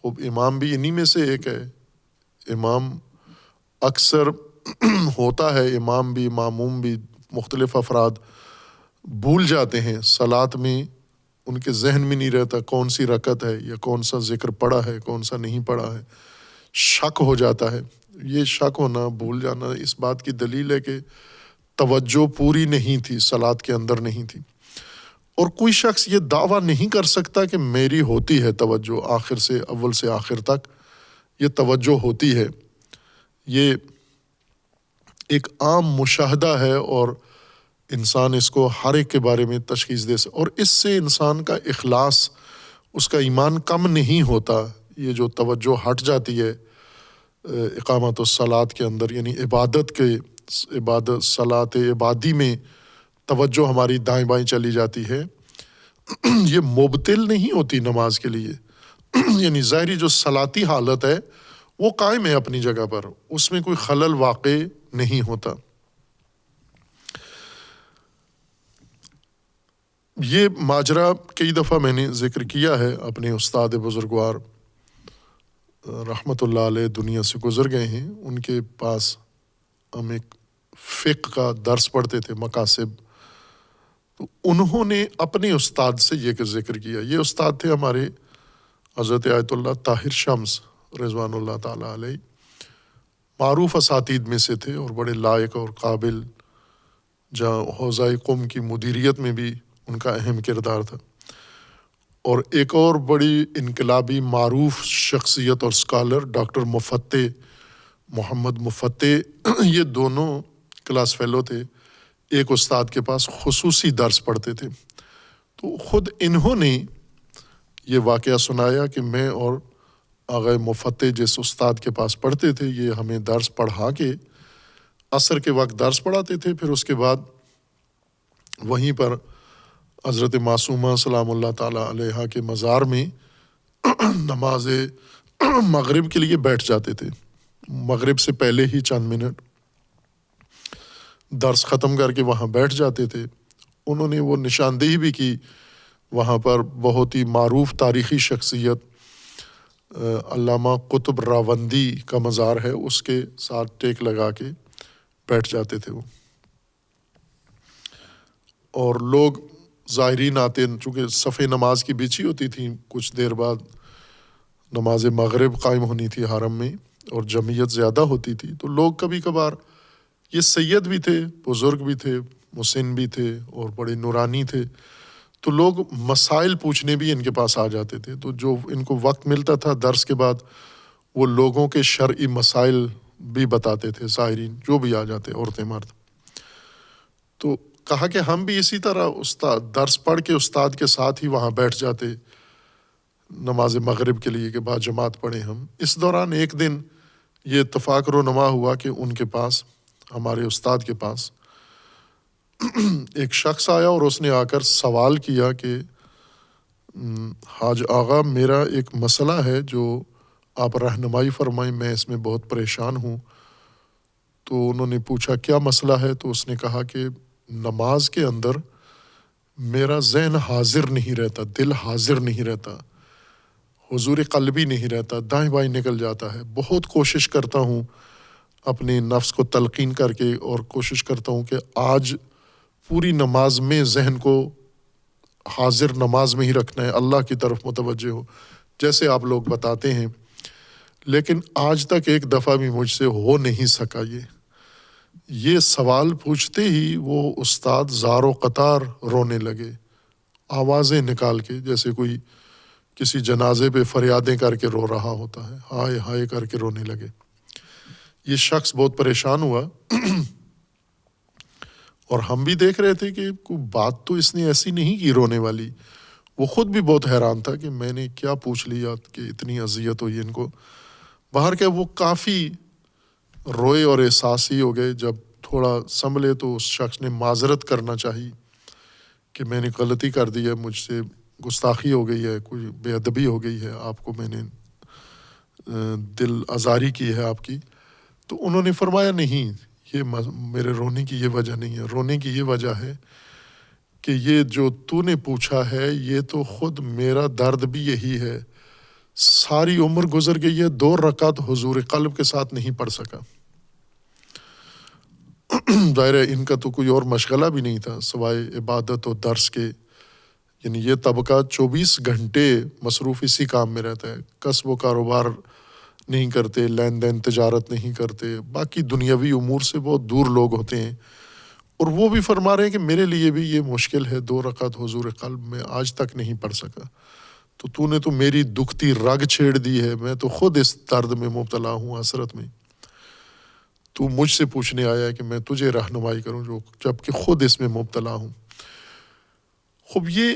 اب امام بھی انہی میں سے ایک ہے، امام اکثر ہوتا ہے، امام بھی، ماموم بھی، مختلف افراد بھول جاتے ہیں صلات میں، ان کے ذہن میں نہیں رہتا کون سی رکعت ہے یا کون سا ذکر پڑھا ہے، کون سا نہیں پڑھا ہے، شک ہو جاتا ہے۔ یہ شک ہونا، بھول جانا، اس بات کی دلیل ہے کہ توجہ پوری نہیں تھی، صلات کے اندر نہیں تھی۔ اور کوئی شخص یہ دعویٰ نہیں کر سکتا کہ میری ہوتی ہے توجہ، آخر سے اول سے آخر تک یہ توجہ ہوتی ہے۔ یہ ایک عام مشاہدہ ہے، اور انسان اس کو ہر ایک کے بارے میں تشخیص دے سکتا، اور اس سے انسان کا اخلاص، اس کا ایمان کم نہیں ہوتا۔ یہ جو توجہ ہٹ جاتی ہے اقامت الصلاۃ کے اندر، یعنی عبادت صلاۃ عبادی میں توجہ ہماری دائیں بائیں چلی جاتی ہے، یہ مبطل نہیں ہوتی نماز کے لیے، یعنی ظاہری جو صلاتی حالت ہے وہ قائم ہے اپنی جگہ پر، اس میں کوئی خلل واقع نہیں ہوتا۔ یہ ماجرا کئی دفعہ میں نے ذکر کیا ہے، اپنے استاد بزرگوار رحمۃ اللہ علیہ دنیا سے گزر گئے ہیں، ان کے پاس ہم ایک فقہ کا درس پڑھتے تھے، مقاصد، تو انہوں نے اپنے استاد سے یہ ذکر کیا۔ یہ استاد تھے ہمارے حضرت آیت اللہ طاہر شمس رضوان اللہ تعالیٰ علیہ، معروف اساتید میں سے تھے اور بڑے لائق اور قابل، جہاں حوزہ قم کی مدیریت میں بھی ان کا اہم کردار تھا۔ اور ایک اور بڑی انقلابی معروف شخصیت اور اسکالر ڈاکٹر مفتح، محمد مفتح، یہ دونوں کلاس فیلو تھے، ایک استاد کے پاس خصوصی درس پڑھتے تھے۔ تو خود انہوں نے یہ واقعہ سنایا کہ میں اور آغا مفتح جس استاد کے پاس پڑھتے تھے، یہ ہمیں درس پڑھا کے عصر کے وقت درس پڑھاتے تھے، پھر اس کے بعد وہیں پر حضرت معصومہ سلام اللہ تعالیٰ علیہا کے مزار میں نماز مغرب کے لیے بیٹھ جاتے تھے۔ مغرب سے پہلے ہی چند منٹ درس ختم کر کے وہاں بیٹھ جاتے تھے۔ انہوں نے وہ نشاندہی بھی کی، وہاں پر بہت ہی معروف تاریخی شخصیت علامہ قطب راوندی کا مزار ہے، اس کے ساتھ ٹیک لگا کے بیٹھ جاتے تھے وہ، اور لوگ زائرین آتے، چونکہ صف نماز کی بچھی ہوتی تھی، کچھ دیر بعد نماز مغرب قائم ہونی تھی حرم میں اور جمعیت زیادہ ہوتی تھی، تو لوگ کبھی کبھار، یہ سید بھی تھے، بزرگ بھی تھے، مسن بھی تھے اور بڑے نورانی تھے، تو لوگ مسائل پوچھنے بھی ان کے پاس آ جاتے تھے۔ تو جو ان کو وقت ملتا تھا درس کے بعد، وہ لوگوں کے شرعی مسائل بھی بتاتے تھے، زائرین جو بھی آ جاتے، عورتیں مرد۔ تو کہا کہ ہم بھی اسی طرح استاد درس پڑھ کے استاد کے ساتھ ہی وہاں بیٹھ جاتے نماز مغرب کے لیے کہ بعد جماعت پڑھیں ہم۔ اس دوران ایک دن یہ اتفاق رونما ہوا کہ ان کے پاس، ہمارے استاد کے پاس ایک شخص آیا اور اس نے آ کر سوال کیا کہ حاج آغا، میرا ایک مسئلہ ہے جو آپ رہنمائی فرمائیں، میں اس میں بہت پریشان ہوں۔ تو انہوں نے پوچھا کیا مسئلہ ہے؟ تو اس نے کہا کہ نماز کے اندر میرا ذہن حاضر نہیں رہتا، دل حاضر نہیں رہتا، حضور قلبی نہیں رہتا، دائیں بائیں نکل جاتا ہے۔ بہت کوشش کرتا ہوں اپنے نفس کو تلقین کر کے، اور کوشش کرتا ہوں کہ آج پوری نماز میں ذہن کو حاضر نماز میں ہی رکھنا ہے، اللہ کی طرف متوجہ ہو جیسے آپ لوگ بتاتے ہیں، لیکن آج تک ایک دفعہ بھی مجھ سے ہو نہیں سکا۔ یہ سوال پوچھتے ہی وہ استاد زار و قطار رونے لگے، آوازیں نکال کے، جیسے کوئی کسی جنازے پہ فریادیں کر کے رو رہا ہوتا ہے، ہائے ہائے کر کے رونے لگے۔ یہ شخص بہت پریشان ہوا اور ہم بھی دیکھ رہے تھے کہ کوئی بات تو اس نے ایسی نہیں کی رونے والی۔ وہ خود بھی بہت حیران تھا کہ میں نے کیا پوچھ لیا کہ اتنی اذیت ہوئی ان کو۔ باہر کے وہ کافی روئے اور احساسی ہو گئے۔ جب تھوڑا سنبھلے تو اس شخص نے معذرت کرنا چاہی کہ میں نے غلطی کر دی ہے، مجھ سے گستاخی ہو گئی ہے، کوئی بے ادبی ہو گئی ہے، آپ کو میں نے دل آزاری کی ہے آپ کی۔ تو انہوں نے فرمایا نہیں، یہ میرے رونے کی یہ وجہ نہیں ہے، رونے کی یہ وجہ ہے کہ یہ جو تو نے پوچھا ہے یہ تو خود میرا درد بھی یہی ہے۔ ساری عمر گزر گئی ہے، 2 رکعت حضور قلب کے ساتھ نہیں پڑھ سکا۔ ظاہر ہے ان کا تو کوئی اور مشغلہ بھی نہیں تھا سوائے عبادت و درس کے، یعنی یہ طبقہ 24 گھنٹے مصروف اسی کام میں رہتا ہے، کسب و کاروبار نہیں کرتے، لین دین تجارت نہیں کرتے، باقی دنیاوی امور سے بہت دور لوگ ہوتے ہیں۔ اور وہ بھی فرما رہے ہیں کہ میرے لیے بھی یہ مشکل ہے، 2 رکعت حضور قلب میں آج تک نہیں پڑھ سکا۔ تو نے تو میری دکھتی رگ چھیڑ دی ہے، میں تو خود اس درد میں مبتلا ہوں، حسرت میں۔ تو مجھ سے پوچھنے آیا ہے کہ میں تجھے رہنمائی کروں جبکہ خود اس میں مبتلا ہوں۔ خوب یہ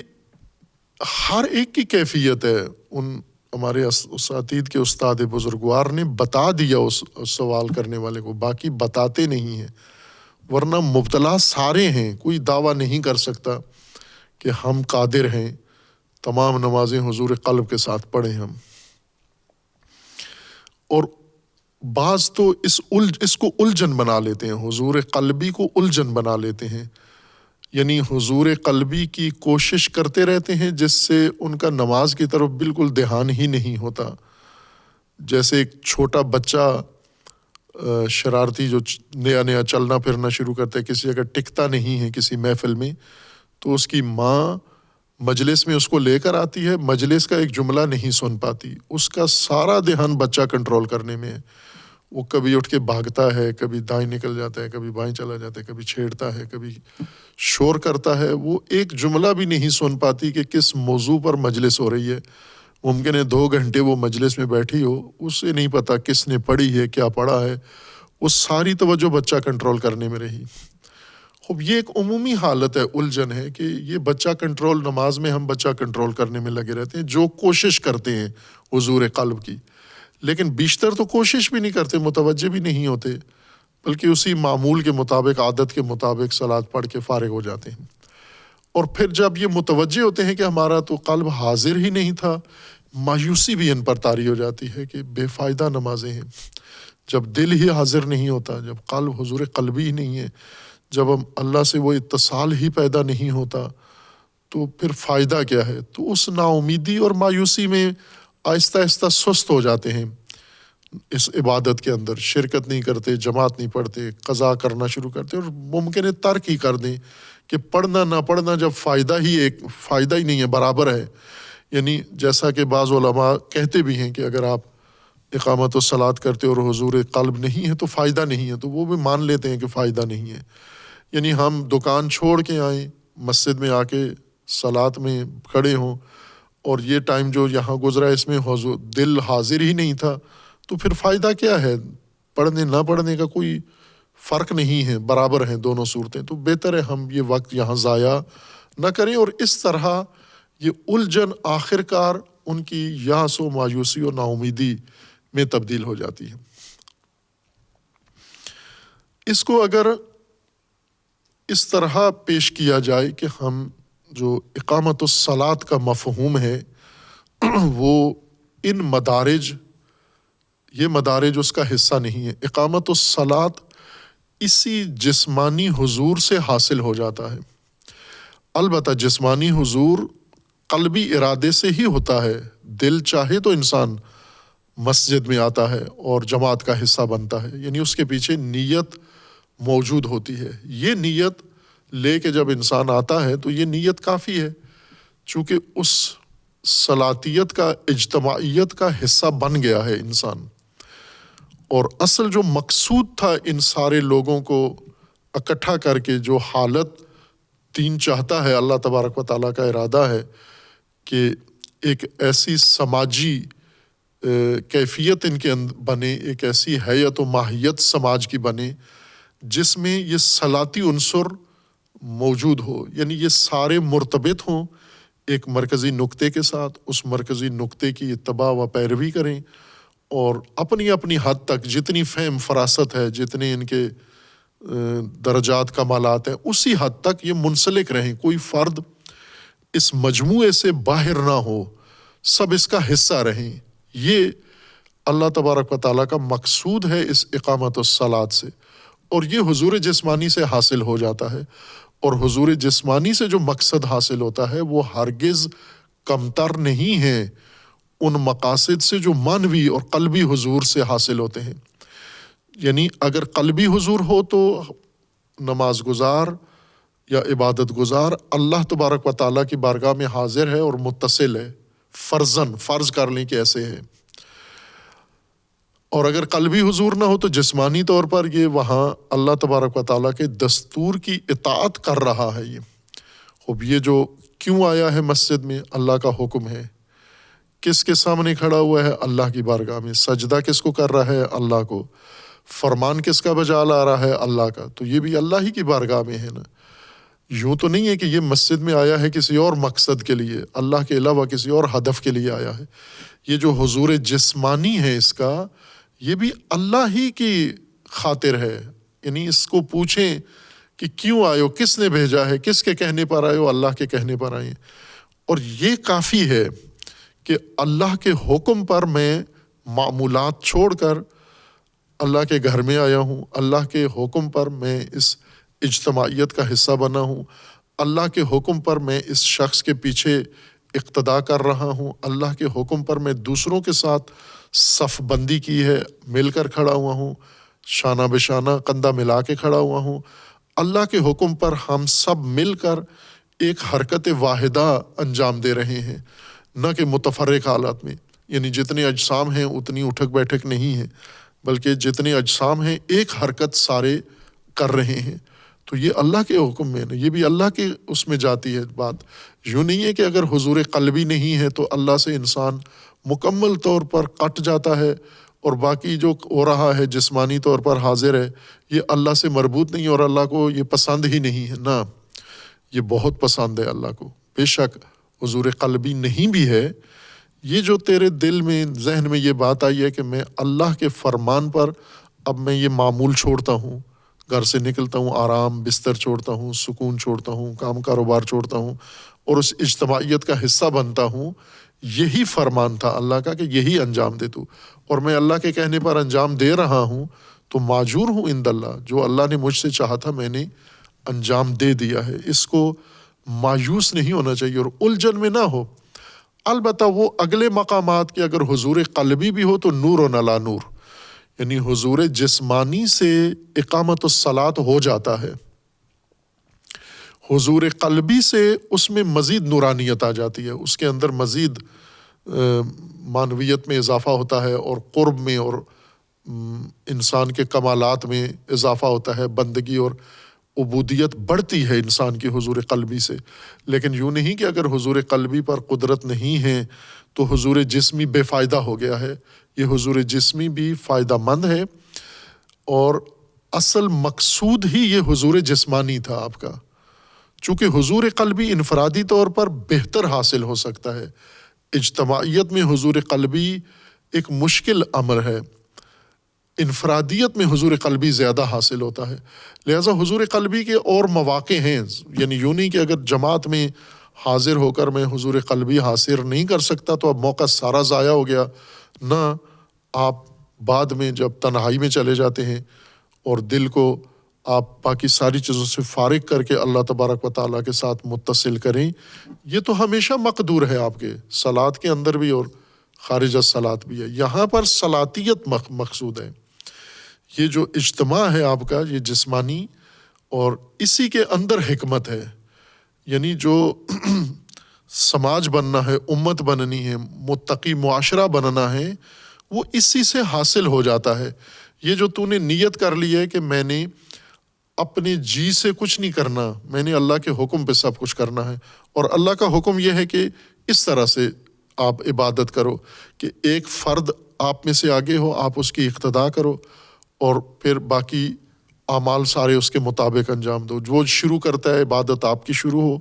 ہر ایک کی کیفیت ہے۔ ان ہمارے اساتید کے استاد بزرگوار نے بتا دیا اس سوال کرنے والے کو، باقی بتاتے نہیں ہیں، ورنہ مبتلا سارے ہیں، کوئی دعویٰ نہیں کر سکتا کہ ہم قادر ہیں تمام نمازیں حضور قلب کے ساتھ پڑھیں ہم۔ اور بعض تو اس کو الجھن بنا لیتے ہیں، حضور قلبی کو الجھن بنا لیتے ہیں، یعنی حضور قلبی کی کوشش کرتے رہتے ہیں جس سے ان کا نماز کی طرف بالکل دھیان ہی نہیں ہوتا۔ جیسے ایک چھوٹا بچہ شرارتی جو نیا نیا چلنا پھرنا شروع کرتا ہے، کسی جگہ ٹکتا نہیں ہے کسی محفل میں، تو اس کی ماں مجلس میں اس کو لے کر آتی ہے، مجلس کا ایک جملہ نہیں سن پاتی، اس کا سارا دھیان بچہ کنٹرول کرنے میں ہے۔ وہ کبھی اٹھ کے بھاگتا ہے، کبھی دائیں نکل جاتا ہے، کبھی بائیں چلا جاتا ہے، کبھی چھیڑتا ہے، کبھی شور کرتا ہے، وہ ایک جملہ بھی نہیں سن پاتی کہ کس موضوع پر مجلس ہو رہی ہے۔ ممکن ہے 2 گھنٹے وہ مجلس میں بیٹھی ہو، اسے نہیں پتا کس نے پڑھی ہے، کیا پڑھا ہے، وہ ساری توجہ بچہ کنٹرول کرنے میں رہی۔ خوب یہ ایک عمومی حالت ہے، الجھن ہے کہ یہ بچہ کنٹرول، نماز میں ہم بچہ کنٹرول کرنے میں لگے رہتے ہیں، جو کوشش کرتے ہیں حضور قلب کی، لیکن بیشتر تو کوشش بھی نہیں کرتے، متوجہ بھی نہیں ہوتے، بلکہ اسی معمول کے مطابق، عادت کے مطابق صلاۃ پڑھ کے فارغ ہو جاتے ہیں۔ اور پھر جب یہ متوجہ ہوتے ہیں کہ ہمارا تو قلب حاضر ہی نہیں تھا، مایوسی بھی ان پر طاری ہو جاتی ہے کہ بے فائدہ نمازیں ہیں۔ جب دل ہی حاضر نہیں ہوتا، جب قلب حضور قلبی ہی نہیں ہے، جب ہم اللہ سے وہ اتصال ہی پیدا نہیں ہوتا، تو پھر فائدہ کیا ہے؟ تو اس نا امیدی اور مایوسی میں آہستہ آہستہ سست ہو جاتے ہیں، اس عبادت کے اندر شرکت نہیں کرتے، جماعت نہیں پڑھتے، قضا کرنا شروع کرتے، اور ممکن ہے ترک ہی کر دیں کہ پڑھنا نہ پڑھنا جب فائدہ ہی نہیں ہے، برابر ہے۔ یعنی جیسا کہ بعض علماء کہتے بھی ہیں کہ اگر آپ اقامت الصلاۃ کرتے اور حضور قلب نہیں ہے تو فائدہ نہیں ہے، تو وہ بھی مان لیتے ہیں کہ فائدہ نہیں ہے۔ یعنی ہم دکان چھوڑ کے آئیں، مسجد میں آ کے صلاۃ میں کھڑے ہوں، اور یہ ٹائم جو یہاں گزرا اس میں حضور دل حاضر ہی نہیں تھا، تو پھر فائدہ کیا ہے؟ پڑھنے نہ پڑھنے کا کوئی فرق نہیں ہے، برابر ہیں دونوں صورتیں۔ تو بہتر ہے ہم یہ وقت یہاں ضائع نہ کریں، اور اس طرح یہ الجھن آخر کار ان کی یاس و مایوسی و نا امیدی میں تبدیل ہو جاتی ہے۔ اس کو اگر اس طرح پیش کیا جائے کہ ہم جو اقامت الصلاۃ کا مفہوم ہے وہ ان مدارج، یہ مدارج اس کا حصہ نہیں ہے۔ اقامت الصلاۃ اسی جسمانی حضور سے حاصل ہو جاتا ہے، البتہ جسمانی حضور قلبی ارادے سے ہی ہوتا ہے۔ دل چاہے تو انسان مسجد میں آتا ہے اور جماعت کا حصہ بنتا ہے، یعنی اس کے پیچھے نیت موجود ہوتی ہے۔ یہ نیت لے کے جب انسان آتا ہے تو یہ نیت کافی ہے، چونکہ اس صلاتیت کا، اجتماعیت کا حصہ بن گیا ہے انسان۔ اور اصل جو مقصود تھا ان سارے لوگوں کو اکٹھا کر کے، جو حالت دین چاہتا ہے، اللہ تبارک و تعالیٰ کا ارادہ ہے کہ ایک ایسی سماجی کیفیت ان کے بنے، ایک ایسی حیت و ماہیت سماج کی بنے جس میں یہ صلاتی عنصر موجود ہو، یعنی یہ سارے مرتبط ہوں ایک مرکزی نقطے کے ساتھ، اس مرکزی نقطے کی اتباع و پیروی کریں، اور اپنی اپنی حد تک جتنی فہم فراست ہے، جتنے ان کے درجات کمالات ہیں، اسی حد تک یہ منسلک رہیں، کوئی فرد اس مجموعے سے باہر نہ ہو، سب اس کا حصہ رہیں۔ یہ اللہ تبارک و تعالیٰ کا مقصود ہے اس اقامت الصلاۃ سے، اور یہ حضور جسمانی سے حاصل ہو جاتا ہے۔ اور حضور جسمانی سے جو مقصد حاصل ہوتا ہے وہ ہرگز کمتر نہیں ہے ان مقاصد سے جو معنوی اور قلبی حضور سے حاصل ہوتے ہیں۔ یعنی اگر قلبی حضور ہو تو نماز گزار یا عبادت گزار اللہ تبارک و تعالیٰ کی بارگاہ میں حاضر ہے اور متصل ہے، فرض کر لیں کہ ایسے ہے۔ اور اگر قلبی حضور نہ ہو تو جسمانی طور پر یہ وہاں اللہ تبارک و تعالیٰ کے دستور کی اطاعت کر رہا ہے۔ یہ خوب یہ جو کیوں آیا ہے مسجد میں، اللہ کا حکم ہے، کس کے سامنے کھڑا ہوا ہے؟ اللہ کی بارگاہ میں۔ سجدہ کس کو کر رہا ہے؟ اللہ کو۔ فرمان کس کا بجا لا رہا ہے؟ اللہ کا۔ تو یہ بھی اللہ ہی کی بارگاہ میں ہے نا۔ یوں تو نہیں ہے کہ یہ مسجد میں آیا ہے کسی اور مقصد کے لیے، اللہ کے علاوہ کسی اور ہدف کے لیے آیا ہے۔ یہ جو حضور جسمانی ہے اس کا، یہ بھی اللہ ہی کی خاطر ہے۔ یعنی اس کو پوچھیں کہ کیوں آئے ہو، کس نے بھیجا ہے، کس کے کہنے پر آئے ہو؟ اللہ کے کہنے پر آئے۔ اور یہ کافی ہے کہ اللہ کے حکم پر میں معمولات چھوڑ کر اللہ کے گھر میں آیا ہوں، اللہ کے حکم پر میں اس اجتماعیت کا حصہ بنا ہوں، اللہ کے حکم پر میں اس شخص کے پیچھے اقتدا کر رہا ہوں، اللہ کے حکم پر میں دوسروں کے ساتھ صف بندی کی ہے، مل کر کھڑا ہوا ہوں، شانہ بشانہ کندھا ملا کے کھڑا ہوا ہوں۔ اللہ کے حکم پر ہم سب مل کر ایک حرکت واحدہ انجام دے رہے ہیں، نہ کہ متفرق حالات میں، یعنی جتنے اجسام ہیں اتنی اٹھک بیٹھک نہیں ہے، بلکہ جتنے اجسام ہیں ایک حرکت سارے کر رہے ہیں، تو یہ اللہ کے حکم میں ہے، یہ بھی اللہ کے اس میں جاتی ہے بات۔ یوں نہیں ہے کہ اگر حضور قلبی نہیں ہے تو اللہ سے انسان مکمل طور پر کٹ جاتا ہے اور باقی جو ہو رہا ہے جسمانی طور پر حاضر ہے یہ اللہ سے مربوط نہیں اور اللہ کو یہ پسند ہی نہیں ہے، نہ، یہ بہت پسند ہے اللہ کو۔ بے شک حضور قلبی نہیں بھی ہے، یہ جو تیرے دل میں ذہن میں یہ بات آئی ہے کہ میں اللہ کے فرمان پر اب میں یہ معمول چھوڑتا ہوں، گھر سے نکلتا ہوں، آرام بستر چھوڑتا ہوں، سکون چھوڑتا ہوں، کام کاروبار چھوڑتا ہوں اور اس اجتماعیت کا حصہ بنتا ہوں، یہی فرمان تھا اللہ کا کہ یہی انجام دے تو، اور میں اللہ کے کہنے پر انجام دے رہا ہوں تو ماجور ہوں عند اللہ، جو اللہ نے مجھ سے چاہا تھا میں نے انجام دے دیا ہے۔ اس کو مایوس نہیں ہونا چاہیے اور الجھن میں نہ ہو۔ البتہ وہ اگلے مقامات کے اگر حضور قلبی بھی ہو تو نور و نلا نور، یعنی حضور جسمانی سے اقامت الصلاۃ ہو جاتا ہے، حضور قلبی سے اس میں مزید نورانیت آ جاتی ہے، اس کے اندر مزید معنویت میں اضافہ ہوتا ہے اور قرب میں اور انسان کے کمالات میں اضافہ ہوتا ہے، بندگی اور عبودیت بڑھتی ہے انسان کی حضور قلبی سے۔ لیکن یوں نہیں کہ اگر حضور قلبی پر قدرت نہیں ہے تو حضور جسمی بے فائدہ ہو گیا ہے، یہ حضور جسمی بھی فائدہ مند ہے، اور اصل مقصود ہی یہ حضور جسمانی تھا آپ کا، چونکہ حضور قلبی انفرادی طور پر بہتر حاصل ہو سکتا ہے، اجتماعیت میں حضور قلبی ایک مشکل امر ہے، انفرادیت میں حضور قلبی زیادہ حاصل ہوتا ہے۔ لہٰذا حضور قلبی کے اور مواقع ہیں، یعنی یوں نہیں کہ اگر جماعت میں حاضر ہو کر میں حضور قلبی حاصل نہیں کر سکتا تو اب موقع سارا ضائع ہو گیا، نہ، آپ بعد میں جب تنہائی میں چلے جاتے ہیں اور دل کو آپ باقی ساری چیزوں سے فارغ کر کے اللہ تبارک و تعالیٰ کے ساتھ متصل کریں، یہ تو ہمیشہ مقدور ہے آپ کے صلات کے اندر بھی اور خارج از صلات بھی ہے۔ یہاں پر صلاتیت مقصود ہے، یہ جو اجتماع ہے آپ کا یہ جسمانی، اور اسی کے اندر حکمت ہے، یعنی جو سماج بننا ہے، امت بننی ہے، متقی معاشرہ بننا ہے، وہ اسی سے حاصل ہو جاتا ہے۔ یہ جو تو نے نیت کر لی ہے کہ میں نے اپنے جی سے کچھ نہیں کرنا، میں نے اللہ کے حکم پہ سب کچھ کرنا ہے، اور اللہ کا حکم یہ ہے کہ اس طرح سے آپ عبادت کرو کہ ایک فرد آپ میں سے آگے ہو، آپ اس کی اقتداء کرو اور پھر باقی اعمال سارے اس کے مطابق انجام دو۔ جو شروع کرتا ہے عبادت آپ کی شروع ہو،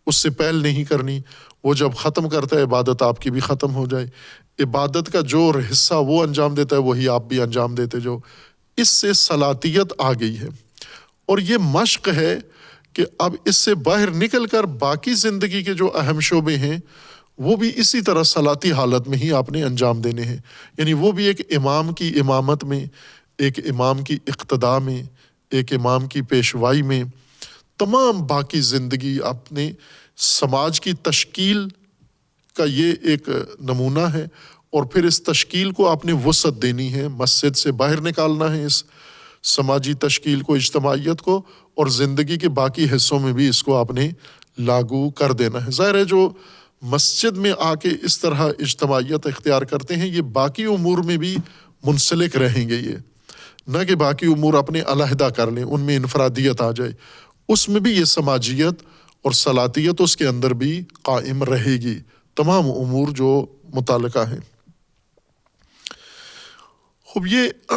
اس سے پہل نہیں کرنی، وہ جب ختم کرتا ہے عبادت آپ کی بھی ختم ہو جائے، عبادت کا جو حصہ وہ انجام دیتا ہے وہی آپ بھی انجام دیتے جو۔ اس سے صلاتیت آ گئی ہے، اور یہ مشق ہے کہ اب اس سے باہر نکل کر باقی زندگی کے جو اہم شعبے ہیں وہ بھی اسی طرح صلاتی حالت میں ہی آپ نے انجام دینے ہیں، یعنی وہ بھی ایک امام کی امامت میں، ایک امام کی اقتداء میں، ایک امام کی پیشوائی میں، تمام باقی زندگی اپنے سماج کی تشکیل کا یہ ایک نمونہ ہے، اور پھر اس تشکیل کو آپ نے وسعت دینی ہے، مسجد سے باہر نکالنا ہے اس سماجی تشکیل کو، اجتماعیت کو، اور زندگی کے باقی حصوں میں بھی اس کو آپ نے لاگو کر دینا ہے۔ ظاہر ہے جو مسجد میں آ کے اس طرح اجتماعیت اختیار کرتے ہیں یہ باقی امور میں بھی منسلک رہیں گے، یہ نہ کہ باقی امور اپنے علیحدہ کر لیں، ان میں انفرادیت آ جائے، اس میں بھی یہ سماجیت اور صلاتیت اس کے اندر بھی قائم رہے گی، تمام امور جو متعلقہ ہیں۔ خوب یہ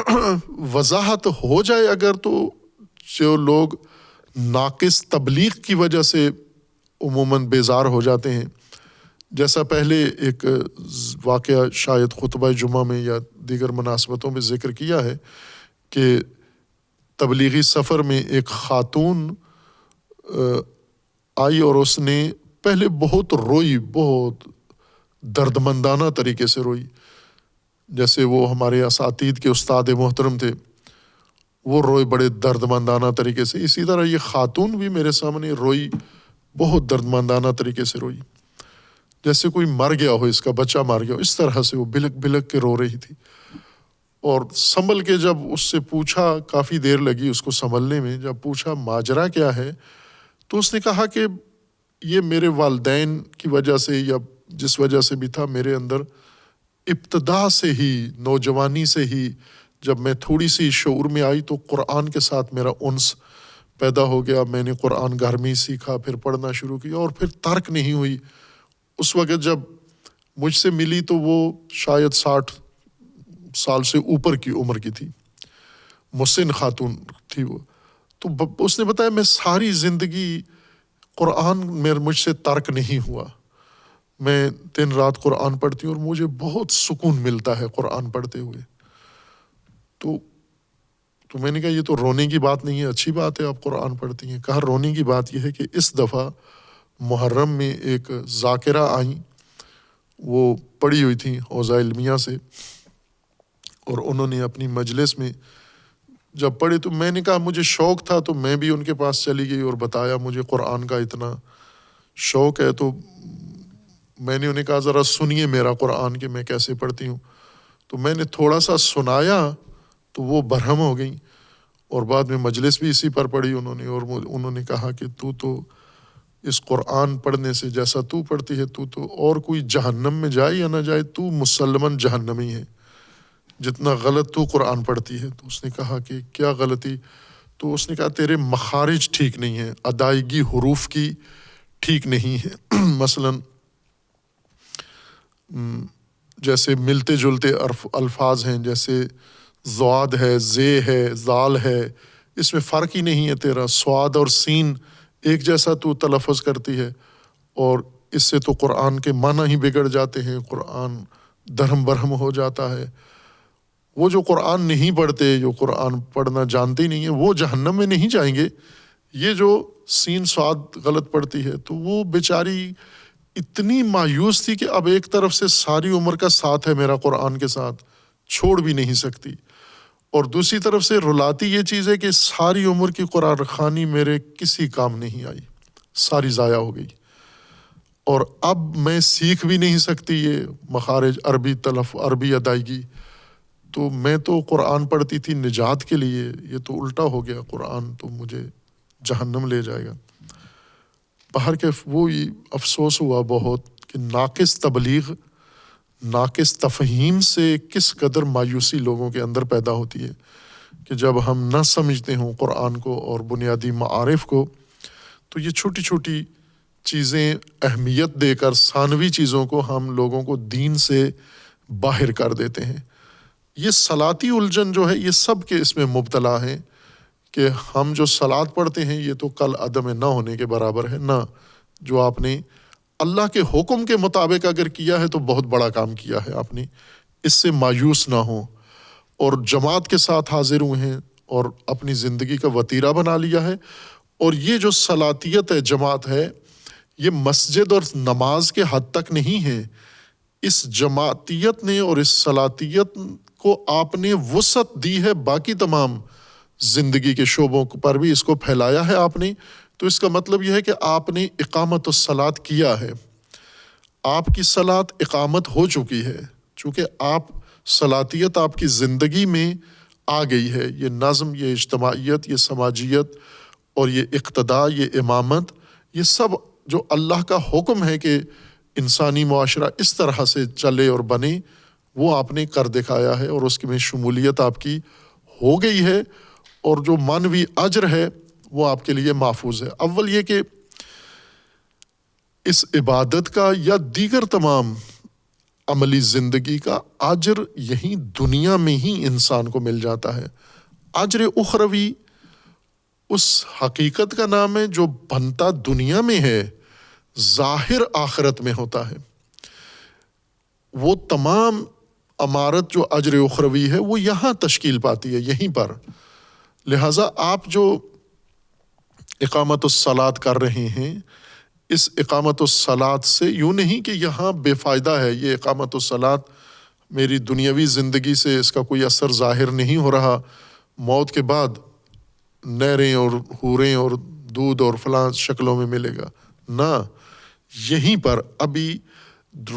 وضاحت ہو جائے اگر، تو جو لوگ ناقص تبلیغ کی وجہ سے عموماً بیزار ہو جاتے ہیں، جیسا پہلے ایک واقعہ شاید خطبہ جمعہ میں یا دیگر مناسبتوں میں ذکر کیا ہے کہ تبلیغی سفر میں ایک خاتون آئی اور اس نے پہلے بہت روئی، بہت دردمندانہ طریقے سے روئی، جیسے وہ ہمارے اساتید کے استاد محترم تھے وہ روئے بڑے دردمندانہ طریقے سے، اسی طرح یہ خاتون بھی میرے سامنے روئی، بہت دردمندانہ طریقے سے روئی، جیسے کوئی مر گیا ہو، اس کا بچہ مر گیا ہو، اس طرح سے وہ بلک بلک کے رو رہی تھی۔ اور سنبھل کے جب اس سے پوچھا، کافی دیر لگی اس کو سنبھلنے میں، جب پوچھا ماجرا کیا ہے تو اس نے کہا کہ یہ میرے والدین کی وجہ سے یا جس وجہ سے بھی تھا، میرے اندر ابتدا سے ہی، نوجوانی سے ہی جب میں تھوڑی سی شعور میں آئی تو قرآن کے ساتھ میرا انس پیدا ہو گیا. میں نے قرآن گھر میں ہی سیکھا، پھر پڑھنا شروع کیا، اور پھر ترک نہیں ہوئی. اس وقت جب مجھ سے ملی تو وہ شاید 60 سال سے اوپر کی عمر کی تھی، محسن خاتون تھی وہ. تو اس نے بتایا میں ساری زندگی قرآن مجھ سے ترک نہیں ہوا. میں دن رات قرآن پڑھتی ہوں اور مجھے بہت سکون ملتا ہے قرآن پڑھتے ہوئے. تو میں نے کہا یہ تو رونے کی بات نہیں ہے، اچھی بات ہے آپ قرآن پڑھتی ہیں. کہا رونے کی بات یہ ہے کہ اس دفعہ محرم میں ایک ذاکرہ آئیں، وہ پڑھی ہوئی تھیں اوضاع علمیہ سے، اور انہوں نے اپنی مجلس میں جب پڑھی تو میں نے کہا مجھے شوق تھا تو میں بھی ان کے پاس چلی گئی اور بتایا مجھے قرآن کا اتنا شوق ہے. تو میں نے انہیں کہا ذرا سنیے میرا قرآن کہ میں کیسے پڑھتی ہوں. تو میں نے تھوڑا سا سنایا تو وہ برہم ہو گئیں، اور بعد میں مجلس بھی اسی پر پڑھی انہوں نے. اور انہوں نے کہا کہ تو اس قرآن پڑھنے سے جیسا تو پڑھتی ہے تو اور کوئی جہنم میں جائے یا نہ جائے تو مسلماً جہنمی ہے، جتنا غلط تو قرآن پڑھتی ہے. تو اس نے کہا کہ کیا غلطی؟ تو اس نے کہا تیرے مخارج ٹھیک نہیں ہیں، ادائیگی حروف کی ٹھیک نہیں ہے. مثلاً جیسے ملتے جلتے الفاظ ہیں، جیسے ضاد ہے، زے ہے، زال ہے، اس میں فرق ہی نہیں ہے تیرا. صاد اور سین ایک جیسا تو تلفظ کرتی ہے، اور اس سے تو قرآن کے معنی ہی بگڑ جاتے ہیں، قرآن درہم برہم ہو جاتا ہے. وہ جو قرآن نہیں پڑھتے، جو قرآن پڑھنا جانتے ہی نہیں ہیں، وہ جہنم میں نہیں جائیں گے. یہ جو سین صاد غلط پڑھتی ہے تو وہ بیچاری اتنی مایوس تھی کہ اب ایک طرف سے ساری عمر کا ساتھ ہے میرا قرآن کے ساتھ، چھوڑ بھی نہیں سکتی، اور دوسری طرف سے رلاتی یہ چیز ہے کہ ساری عمر کی قرآن خوانی میرے کسی کام نہیں آئی، ساری ضائع ہو گئی، اور اب میں سیکھ بھی نہیں سکتی یہ مخارج، عربی ادائیگی. تو میں تو قرآن پڑھتی تھی نجات کے لیے، یہ تو الٹا ہو گیا، قرآن تو مجھے جہنم لے جائے گا. باہر کے وہی افسوس ہوا بہت کہ ناقص تبلیغ، ناقص تفہیم سے کس قدر مایوسی لوگوں کے اندر پیدا ہوتی ہے کہ جب ہم نہ سمجھتے ہوں قرآن کو اور بنیادی معارف کو، تو یہ چھوٹی چھوٹی چیزیں اہمیت دے کر ثانوی چیزوں کو ہم لوگوں کو دین سے باہر کر دیتے ہیں. یہ صلاتی الجھن جو ہے یہ سب کے اس میں مبتلا ہیں کہ ہم جو صلاۃ پڑھتے ہیں یہ تو کل عدم نہ ہونے کے برابر ہے. نہ، جو آپ نے اللہ کے حکم کے مطابق اگر کیا ہے تو بہت بڑا کام کیا ہے آپ نے، اس سے مایوس نہ ہوں، اور جماعت کے ساتھ حاضر ہوئے ہیں اور اپنی زندگی کا وتیرہ بنا لیا ہے. اور یہ جو صلاتیت ہے، جماعت ہے، یہ مسجد اور نماز کے حد تک نہیں ہے. اس جماعتیت نے اور اس صلاتیت کو آپ نے وسعت دی ہے، باقی تمام زندگی کے شعبوں پر بھی اس کو پھیلایا ہے آپ نے. تو اس کا مطلب یہ ہے کہ آپ نے اقامت الصلاۃ کیا ہے، آپ کی صلاۃ اقامت ہو چکی ہے، چونکہ آپ صلاتیت آپ کی زندگی میں آ گئی ہے. یہ نظم، یہ اجتماعیت، یہ سماجیت اور یہ اقتداء، یہ امامت، یہ سب جو اللہ کا حکم ہے کہ انسانی معاشرہ اس طرح سے چلے اور بنے، وہ آپ نے کر دکھایا ہے، اور اس میں شمولیت آپ کی ہو گئی ہے، اور جو معنوی اجر ہے وہ آپ کے لیے محفوظ ہے. اول یہ کہ اس عبادت کا یا دیگر تمام عملی زندگی کا اجر یہیں دنیا میں ہی انسان کو مل جاتا ہے. اجر اخروی اس حقیقت کا نام ہے جو بنتا دنیا میں ہے، ظاہر آخرت میں ہوتا ہے. وہ تمام امارت جو اجر اخروی ہے وہ یہاں تشکیل پاتی ہے، یہیں پر. لہٰذا آپ جو اقامت الصلاۃ کر رہے ہیں، اس اقامت الصلاۃ سے یوں نہیں کہ یہاں بے فائدہ ہے، یہ اقامت الصلاۃ میری دنیاوی زندگی سے اس کا کوئی اثر ظاہر نہیں ہو رہا، موت کے بعد نہریں اور حوریں اور دودھ اور فلاں شکلوں میں ملے گا. نہ، یہیں پر ابھی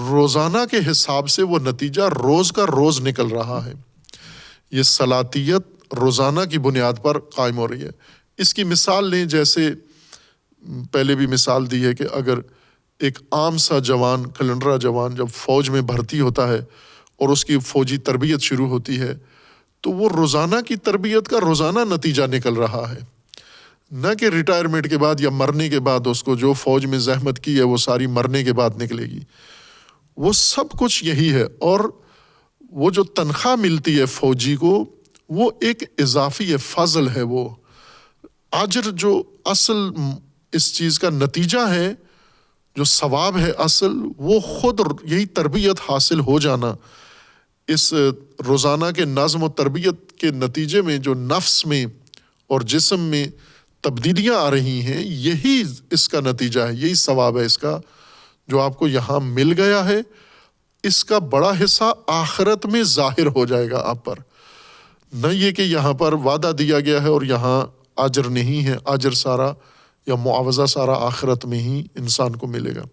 روزانہ کے حساب سے وہ نتیجہ روز کا روز نکل رہا ہے. یہ صلاتیت روزانہ کی بنیاد پر قائم ہو رہی ہے. اس کی مثال لیں، جیسے پہلے بھی مثال دی ہے کہ اگر ایک عام سا جوان، کلنڈرا جوان جب فوج میں بھرتی ہوتا ہے اور اس کی فوجی تربیت شروع ہوتی ہے تو وہ روزانہ کی تربیت کا روزانہ نتیجہ نکل رہا ہے، نہ کہ ریٹائرمنٹ کے بعد یا مرنے کے بعد اس کو جو فوج میں زحمت کی ہے وہ ساری مرنے کے بعد نکلے گی۔ وہ سب کچھ یہی ہے، اور وہ جو تنخواہ ملتی ہے فوجی کو وہ ایک اضافی ہے، فضل ہے، وہ اجر جو اصل اس چیز کا نتیجہ ہے، جو ثواب ہے اصل، وہ خود یہی تربیت حاصل ہو جانا، اس روزانہ کے نظم و تربیت کے نتیجے میں جو نفس میں اور جسم میں تبدیلیاں آ رہی ہیں، یہی اس کا نتیجہ ہے، یہی ثواب ہے اس کا جو آپ کو یہاں مل گیا ہے۔ اس کا بڑا حصہ آخرت میں ظاہر ہو جائے گا آپ پر، نہ یہ کہ یہاں پر وعدہ دیا گیا ہے اور یہاں اجر نہیں ہے، اجر سارا یا معاوضہ سارا آخرت میں ہی انسان کو ملے گا۔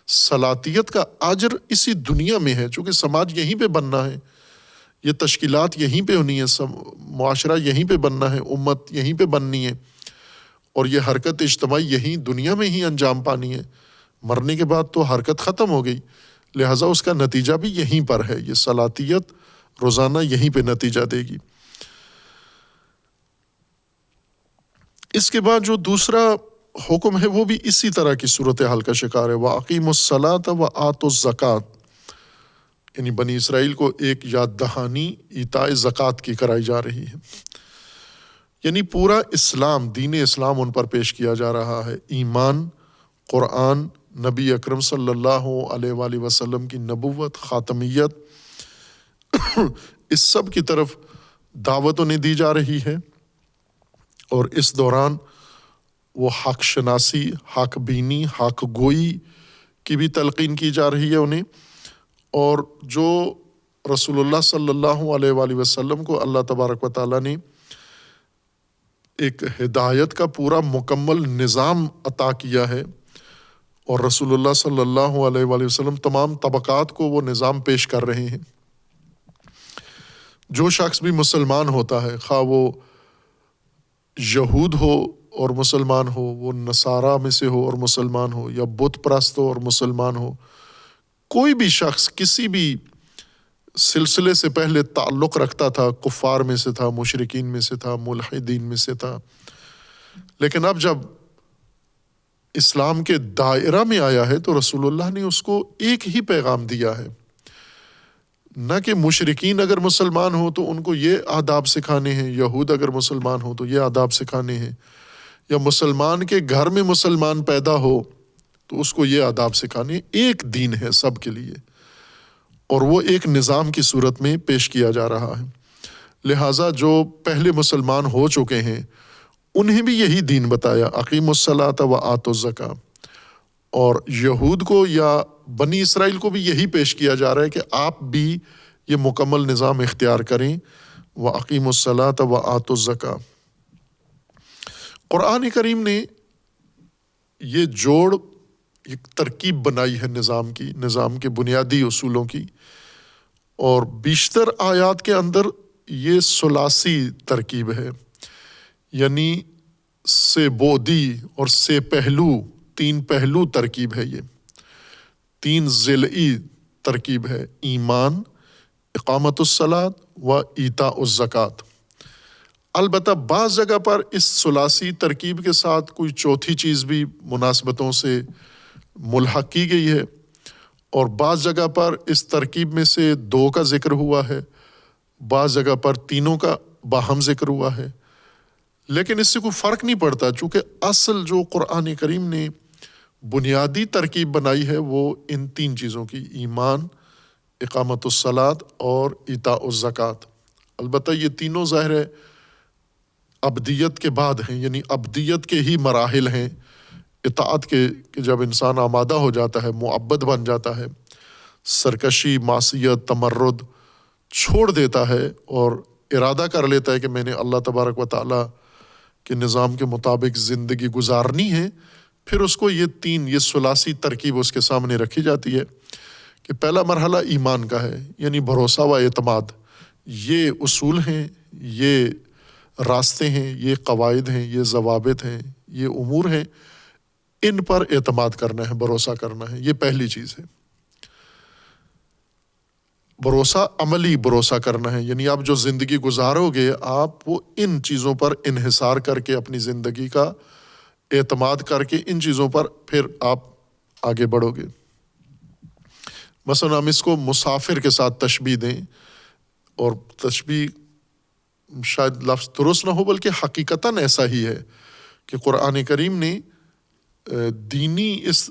صلاحیت کا اجر اسی دنیا میں ہے، چونکہ سماج یہیں پہ بننا ہے، یہ تشکیلات یہیں پہ ہونی ہے، معاشرہ یہیں پہ بننا ہے، امت یہیں پہ بننی ہے، اور یہ حرکت اجتماعی یہیں دنیا میں ہی انجام پانی ہے۔ مرنے کے بعد تو حرکت ختم ہو گئی، لہٰذا اس کا نتیجہ بھی یہیں پر ہے، یہ صلاحیت روزانہ یہیں پہ نتیجہ دے گی۔ اس کے بعد جو دوسرا حکم ہے وہ بھی اسی طرح کی صورتحال کا شکار ہے، وَأَقِیمُوا الصَّلَاةَ وَآتُوا الزَّکَاةَ، یعنی بنی اسرائیل کو ایک یاد دہانی ایتاء زکوٰۃ کی کرائی جا رہی ہے، یعنی پورا اسلام، دین اسلام ان پر پیش کیا جا رہا ہے، ایمان، قرآن، نبی اکرم صلی اللہ علیہ وآلہ وسلم کی نبوت، خاتمیت، اس سب کی طرف دعوت انہیں دی جا رہی ہے، اور اس دوران وہ حق شناسی، حق بینی، حق گوئی کی بھی تلقین کی جا رہی ہے انہیں، اور جو رسول اللہ صلی اللہ علیہ وآلہ وسلم کو اللہ تبارک و تعالیٰ نے ایک ہدایت کا پورا مکمل نظام عطا کیا ہے، اور رسول اللہ صلی اللہ علیہ وآلہ وسلم تمام طبقات کو وہ نظام پیش کر رہے ہیں۔ جو شخص بھی مسلمان ہوتا ہے، خواہ وہ یہود ہو اور مسلمان ہو، وہ نصارہ میں سے ہو اور مسلمان ہو، یا بت پرست ہو اور مسلمان ہو، کوئی بھی شخص کسی بھی سلسلے سے پہلے تعلق رکھتا تھا، کفار میں سے تھا، مشرکین میں سے تھا، ملحدین میں سے تھا، لیکن اب جب اسلام کے دائرہ میں آیا ہے تو رسول اللہ نے اس کو ایک ہی پیغام دیا ہے، نہ کہ مشرکین اگر مسلمان ہو تو ان کو یہ آداب سکھانے ہیں، یہود اگر مسلمان ہو تو یہ آداب سکھانے ہیں، یا مسلمان کے گھر میں مسلمان پیدا ہو تو اس کو یہ آداب سکھانے، ایک دین ہے سب کے لیے، اور وہ ایک نظام کی صورت میں پیش کیا جا رہا ہے۔ لہٰذا جو پہلے مسلمان ہو چکے ہیں انہیں بھی یہی دین بتایا، اقیموا الصلاۃ وآتوا الزکاۃ، اور یہود کو یا بنی اسرائیل کو بھی یہی پیش کیا جا رہا ہے کہ آپ بھی یہ مکمل نظام اختیار کریں، وَأَقِیمُوا الصَّلَاةَ وَآتُوا الزَّکَاۃَ۔ قرآن کریم نے یہ جوڑ، ایک ترکیب بنائی ہے نظام کی، نظام کے بنیادی اصولوں کی، اور بیشتر آیات کے اندر یہ ثلاثی ترکیب ہے، یعنی سے بودی اور سے پہلو، تین پہلو ترکیب ہے، یہ تین ضلعی ترکیب ہے، ایمان، اقامت الصلاۃ و ایتاء الزکوٰۃ۔ البتہ بعض جگہ پر اس ثلاثی ترکیب کے ساتھ کوئی چوتھی چیز بھی مناسبتوں سے ملحق کی گئی ہے، اور بعض جگہ پر اس ترکیب میں سے دو کا ذکر ہوا ہے، بعض جگہ پر تینوں کا باہم ذکر ہوا ہے، لیکن اس سے کوئی فرق نہیں پڑتا، چونکہ اصل جو قرآن کریم نے بنیادی ترکیب بنائی ہے وہ ان تین چیزوں کی، ایمان، اقامت الصلاۃ اور ایتاء الزکوٰۃ۔ البتہ یہ تینوں ظاہر ہے ابدیت کے بعد ہیں، یعنی ابدیت کے ہی مراحل ہیں اطاعت کے، کہ جب انسان آمادہ ہو جاتا ہے، معبد بن جاتا ہے، سرکشی، معصیت، تمرد چھوڑ دیتا ہے اور ارادہ کر لیتا ہے کہ میں نے اللہ تبارک و تعالیٰ کے نظام کے مطابق زندگی گزارنی ہے، پھر اس کو یہ تین، یہ ثلاثی ترکیب اس کے سامنے رکھی جاتی ہے کہ پہلا مرحلہ ایمان کا ہے، یعنی بھروسہ و اعتماد، یہ اصول ہیں، یہ راستے ہیں، یہ قواعد ہیں، یہ ضوابط ہیں، یہ امور ہیں، ان پر اعتماد کرنا ہے، بھروسہ کرنا ہے، یہ پہلی چیز ہے۔ بھروسہ عملی بھروسہ کرنا ہے، یعنی آپ جو زندگی گزارو گے آپ وہ ان چیزوں پر انحصار کر کے اپنی زندگی کا اعتماد کر کے ان چیزوں پر پھر آپ آگے بڑھو گے۔ مثلا ہم اس کو مسافر کے ساتھ تشبیہ دیں، اور تشبیہ شاید لفظ درست نہ ہو بلکہ حقیقتاً ایسا ہی ہے کہ قرآن کریم نے دینی اس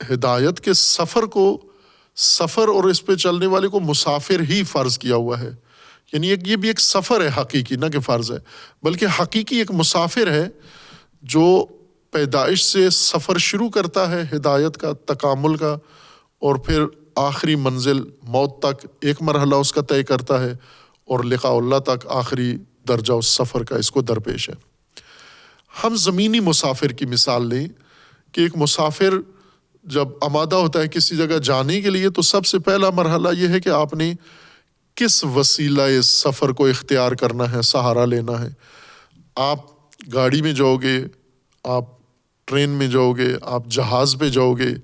ہدایت کے سفر اور اس پہ چلنے والے کو مسافر ہی فرض کیا ہوا ہے، یعنی یہ بھی ایک سفر ہے حقیقی، نہ کہ فرض ہے بلکہ حقیقی ایک مسافر ہے جو پیدائش سے سفر شروع کرتا ہے ہدایت کا، تکامل کا، اور پھر آخری منزل موت تک ایک مرحلہ اس کا طے کرتا ہے، اور لقاء اللہ تک آخری درجہ اس سفر کا اس کو درپیش ہے۔ ہم زمینی مسافر کی مثال لیں کہ ایک مسافر جب آمادہ ہوتا ہے کسی جگہ جانے کے لیے تو سب سے پہلا مرحلہ یہ ہے کہ آپ نے کس وسیلہ سفر کو اختیار کرنا ہے، سہارا لینا ہے۔ آپ گاڑی میں جاؤ گے، آپ ٹرین میں جاؤ گے، آپ جہاز پہ جاؤ گے،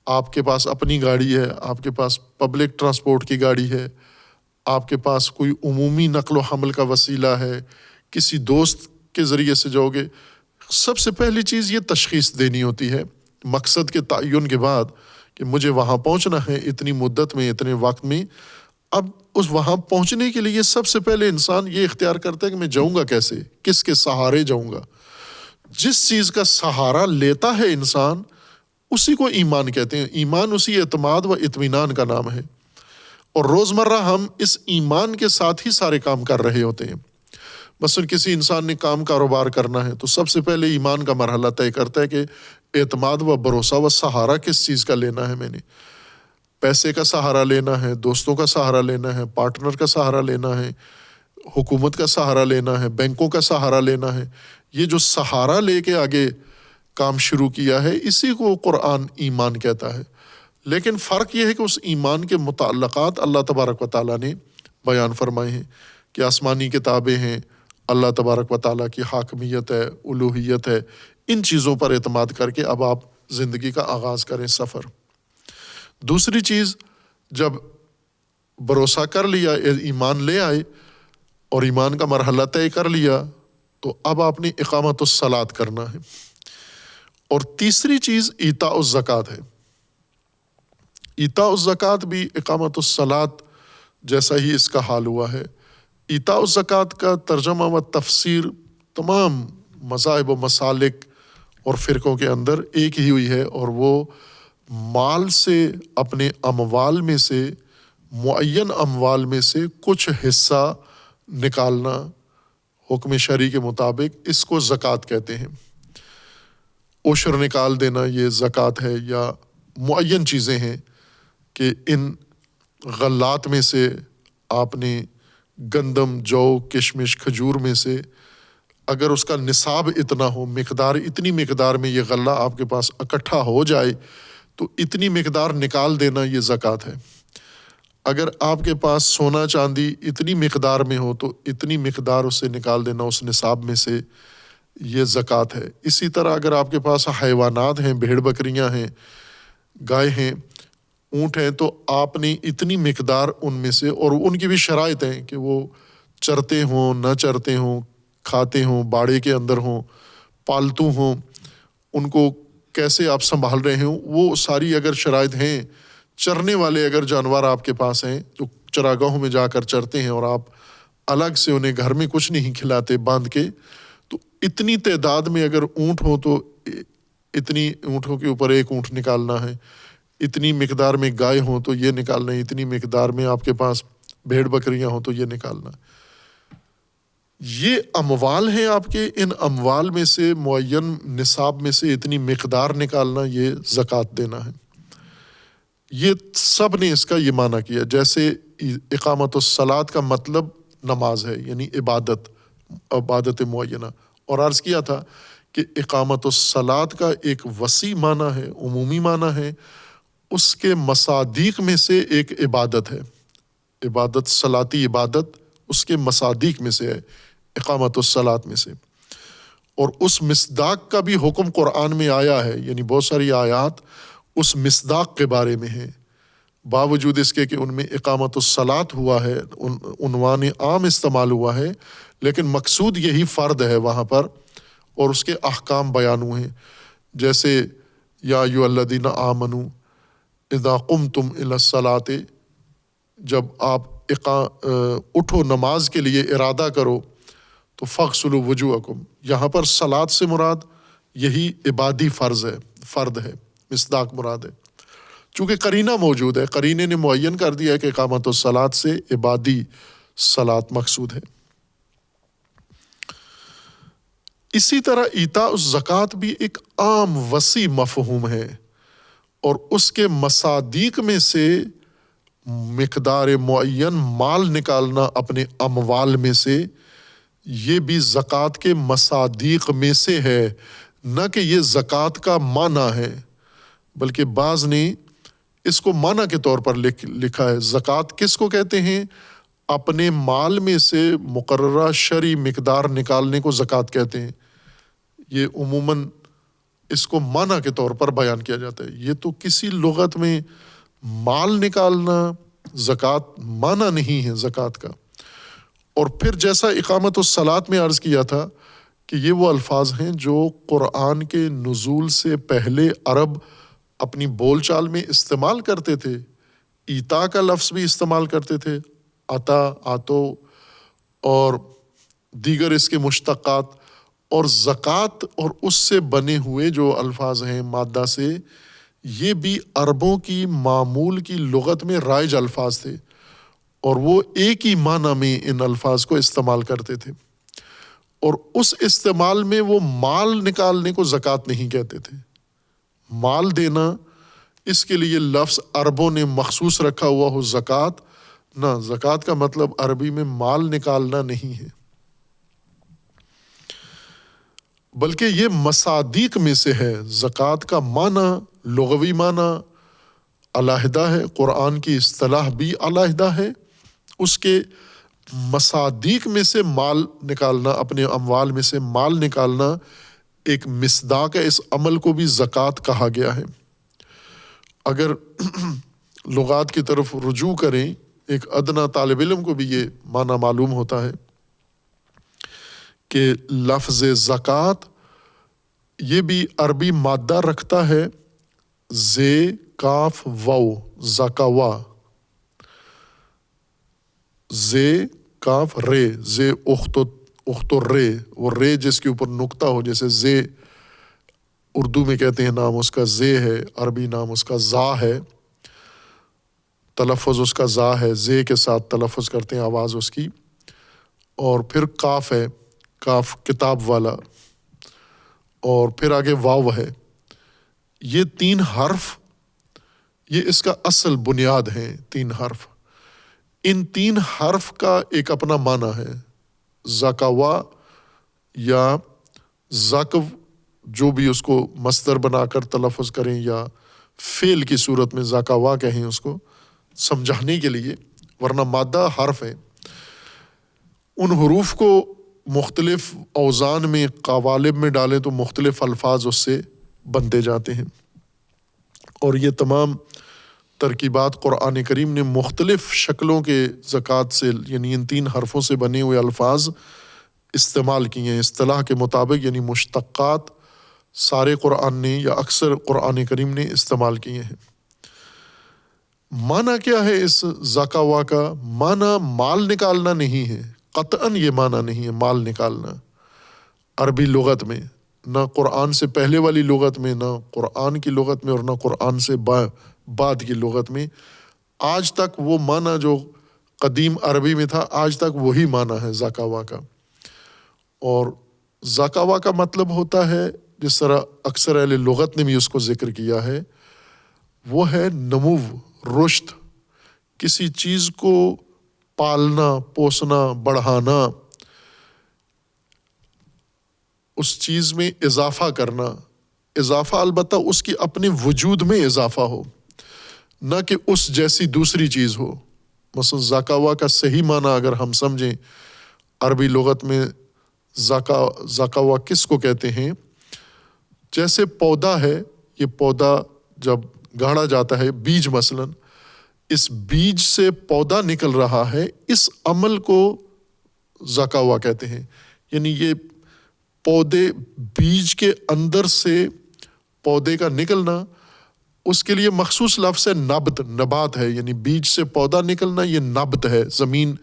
آپ کے پاس اپنی گاڑی ہے، آپ کے پاس پبلک ٹرانسپورٹ کی گاڑی ہے، آپ کے پاس کوئی عمومی نقل و حمل کا وسیلہ ہے، کسی دوست کے ذریعے سے جاؤ گے۔ سب سے پہلی چیز یہ تشخیص دینی ہوتی ہے مقصد کے تعین کے بعد کہ مجھے وہاں پہنچنا ہے اتنی مدت میں، اتنے وقت میں۔ اب اس وہاں پہنچنے کے لیے سب سے پہلے انسان یہ اختیار کرتا ہے کہ میں جاؤں گا کیسے، کس کے سہارے جاؤں گا۔ جس چیز کا سہارا لیتا ہے انسان اسی کو ایمان کہتے ہیں۔ ایمان اسی اعتماد و اطمینان کا نام ہے، اور روزمرہ ہم اس ایمان کے ساتھ ہی سارے کام کر رہے ہوتے ہیں۔ مثلا کسی انسان نے کاروبار کرنا ہے تو سب سے پہلے ایمان کا مرحلہ طے کرتا ہے کہ اعتماد و بھروسہ و سہارا کس چیز کا لینا ہے، میں نے پیسے کا سہارا لینا ہے، دوستوں کا سہارا لینا ہے، پارٹنر کا سہارا لینا ہے، حکومت کا سہارا لینا ہے، بینکوں کا سہارا لینا ہے۔ یہ جو سہارا لے کے آگے کام شروع کیا ہے اسی کو قرآن ایمان کہتا ہے۔ لیکن فرق یہ ہے کہ اس ایمان کے متعلقات اللہ تبارک و تعالیٰ نے بیان فرمائے ہیں کہ آسمانی کتابیں ہیں، اللہ تبارک و تعالیٰ کی حاکمیت ہے، الوہیت ہے، ان چیزوں پر اعتماد کر کے اب آپ زندگی کا آغاز کریں سفر۔ دوسری چیز، جب بھروسہ کر لیا، ایمان لے آئے اور ایمان کا مرحلہ طے کر لیا تو اب آپ نے اقامت الصلاۃ کرنا ہے۔ اور تیسری چیز ایتاء الزکوٰۃ ہے۔ ایتاء الزکوٰۃ بھی اقامت الصلاۃ جیسا ہی اس کا حال ہوا ہے۔ ایتاء الزکوٰۃ کا ترجمہ و تفسیر تمام مذاہب و مسالک اور فرقوں کے اندر ایک ہی ہوئی ہے، اور وہ مال سے، اپنے اموال میں سے، معین اموال میں سے کچھ حصہ نکالنا، حکم شرعی کے مطابق اس کو زکوٰۃ کہتے ہیں۔ عشر نکال دینا یہ زکوٰۃ ہے، یا معین چیزیں ہیں کہ ان غلات میں سے آپ نے گندم، جو، کشمش، کھجور میں سے اگر اس کا نصاب اتنا ہو، مقدار، اتنی مقدار میں یہ غلہ آپ کے پاس اکٹھا ہو جائے تو اتنی مقدار نکال دینا یہ زکوٰۃ ہے۔ اگر آپ کے پاس سونا چاندی اتنی مقدار میں ہو تو اتنی مقدار اس سے نکال دینا اس نصاب میں سے، یہ زکوٰۃ ہے۔ اسی طرح اگر آپ کے پاس حیوانات ہیں، بھیڑ بکریاں ہیں، گائے ہیں، اونٹ ہیں، تو آپ نے اتنی مقدار ان میں سے، اور ان کی بھی شرائط ہیں کہ وہ چرتے ہوں، نہ چرتے ہوں، کھاتے ہوں، باڑے کے اندر ہوں، پالتو ہوں، ان کو کیسے آپ سنبھال رہے ہوں، وہ ساری اگر شرائط ہیں۔ چرنے والے اگر جانور آپ کے پاس ہیں جو چراگاہوں میں جا کر چرتے ہیں اور آپ الگ سے انہیں گھر میں کچھ نہیں کھلاتے باندھ کے، تو اتنی تعداد میں اگر اونٹ ہو تو اتنی اونٹوں کے اوپر ایک اونٹ نکالنا ہے، اتنی مقدار میں گائے ہوں تو یہ نکالنا ہے، اتنی مقدار میں آپ کے پاس بھیڑ بکریاں ہوں تو یہ نکالنا ہے۔ یہ اموال ہیں آپ کے، ان اموال میں سے معین نصاب میں سے اتنی مقدار نکالنا، یہ زکوٰۃ دینا ہے۔ یہ سب نے اس کا یہ معنی کیا۔ جیسے اقامت الصلاۃ کا مطلب نماز ہے، یعنی عبادت معینہ، اور عرض کیا تھا کہ اقامت الصلاۃ کا ایک وسیع معنی ہے، عمومی معنی ہے، اس کے مصادیق میں سے ایک عبادت ہے۔ عبادت، صلاتی عبادت اس کے مصادیق میں سے ہے، اقامت الصلاۃ میں سے۔ اور اس مصداق کا بھی حکم قرآن میں آیا ہے، یعنی بہت ساری آیات اس مصداق کے بارے میں ہیں، باوجود اس کے کہ ان میں اقامت الصلاۃ ہوا ہے، عنوان عام استعمال ہوا ہے، لیکن مقصود یہی فرد ہے وہاں پر، اور اس کے احکام بیان ہوئے ہیں، جیسے یا ایھا الذین آمنوا اذا قمتم الی الصلاۃ، جب آپ اٹھو نماز کے لیے ارادہ کرو تو فاغسلوا وجوہکم، یہاں پر صلاۃ سے مراد یہی عبادی فرد ہے، مصداق مراد ہے، چونکہ قرینہ موجود ہے، قرینے نے معین کر دیا ہے کہ اقامت الصلاۃ سے عبادی صلاۃ مقصود ہے۔ اسی طرح ایتاء الزکوٰۃ بھی ایک عام وسیع مفہوم ہے، اور اس کے مصادیق میں سے مقدار معین مال نکالنا اپنے اموال میں سے، یہ بھی زکوٰۃ کے مصادیق میں سے ہے، نہ کہ یہ زکوٰۃ کا معنی ہے، بلکہ بعض نے اس کو معنی کے طور پر لکھا ہے۔ زکوٰۃ کس کو کہتے ہیں؟ اپنے مال میں سے مقررہ شرعی مقدار نکالنے کو زکوٰۃ کہتے ہیں۔ یہ عموماً اس کو معنی کے طور پر بیان کیا جاتا ہے، یہ تو کسی لغت میں مال نکالنا زکوٰۃ معنی نہیں ہے زکوٰۃ کا۔ اور پھر جیسا اقامت الصلاۃ میں عرض کیا تھا کہ یہ وہ الفاظ ہیں جو قرآن کے نزول سے پہلے عرب اپنی بول چال میں استعمال کرتے تھے، ایتاء کا لفظ بھی استعمال کرتے تھے، عطا، آتو، اور دیگر اس کے مشتقات، اور زکوٰۃ اور اس سے بنے ہوئے جو الفاظ ہیں مادہ سے، یہ بھی عربوں کی معمول کی لغت میں رائج الفاظ تھے، اور وہ ایک ہی معنی میں ان الفاظ کو استعمال کرتے تھے، اور اس استعمال میں وہ مال نکالنے کو زکوٰۃ نہیں کہتے تھے۔ مال دینا، اس کے لیے لفظ عربوں نے مخصوص رکھا ہوا ہو زکوٰۃ، نہ، زکوٰۃ کا مطلب عربی میں مال نکالنا نہیں ہے، بلکہ یہ مصادیق میں سے ہے۔ زکوٰۃ کا معنی، لغوی معنی علیحدہ ہے، قرآن کی اصطلاح بھی علیحدہ ہے، اس کے مصادیق میں سے مال نکالنا، اپنے اموال میں سے مال نکالنا ایک مصداق ہے، اس عمل کو بھی زکوٰۃ کہا گیا ہے۔ اگر لغات کی طرف رجوع کریں، ایک ادنیٰ طالب علم کو بھی یہ معنی معلوم ہوتا ہے کہ لفظ زکوٰۃ یہ بھی عربی مادہ رکھتا ہے، زے کاف واو، زکوا، زے کاف رے، زے اخت رے، وہ رے جس کے اوپر نقطہ ہو، جیسے زے اردو میں کہتے ہیں نام اس کا زے ہے، عربی نام اس کا زا ہے، تلفظ اس کا زا ہے، زے کے ساتھ تلفظ کرتے ہیں آواز اس کی، اور پھر کاف ہے، کاف کتاب والا، اور پھر آگے واو ہے۔ یہ 3 حرف، یہ اس کا اصل بنیاد ہیں، 3 حرف۔ ان 3 حرف کا ایک اپنا معنی ہے، زکوا یا زکو، جو بھی اس کو مصدر بنا کر تلفظ کریں، یا فعل کی صورت میں زکوا کہیں اس کو سمجھانے کے لیے، ورنہ مادہ حرف ہے۔ ان حروف کو مختلف اوزان میں، قوالب میں ڈالیں تو مختلف الفاظ اس سے بنتے جاتے ہیں، اور یہ تمام ترکیبات قرآن کریم نے مختلف شکلوں کے زکوٰۃ سے، یعنی ان 3 حرفوں سے بنے ہوئے الفاظ استعمال کیے ہیں اصطلاح کے مطابق، یعنی مشتقات سارے قرآن نے یا اکثر قرآن کریم نے استعمال کیے ہیں۔ معنی کیا ہے اس زکوا کا؟ معنی مال نکالنا نہیں ہے، قطعاً یہ معنی نہیں ہے مال نکالنا عربی لغت میں، نہ قرآن سے پہلے والی لغت میں، نہ قرآن کی لغت میں، اور نہ قرآن سے بعد کی لغت میں۔ آج تک وہ معنی جو قدیم عربی میں تھا، آج تک وہی معنی ہے زکوا کا۔ اور زکوا کا مطلب ہوتا ہے، جس طرح اکثر اہل لغت نے بھی اس کو ذکر کیا ہے، وہ ہے نمو، رشد، کسی چیز کو پالنا، پوسنا، بڑھانا، اس چیز میں اضافہ کرنا۔ اضافہ البتہ اس کی اپنے وجود میں اضافہ ہو، نہ کہ اس جیسی دوسری چیز ہو۔ مثلا زکوا کا صحیح معنی اگر ہم سمجھیں عربی لغت میں، زکوا کس کو کہتے ہیں؟ جیسے پودا ہے، یہ پودا جب گاڑا جاتا ہے، بیج مثلاً، اس بیج سے پودا نکل رہا ہے، اس عمل کو زکاوا کہتے ہیں۔ یعنی یہ پودے، بیج کے اندر سے پودے کا نکلنا، اس کے لیے مخصوص لفظ ہے نبت، نبات ہے، یعنی بیج سے پودا نکلنا یہ نبت ہے۔ زمین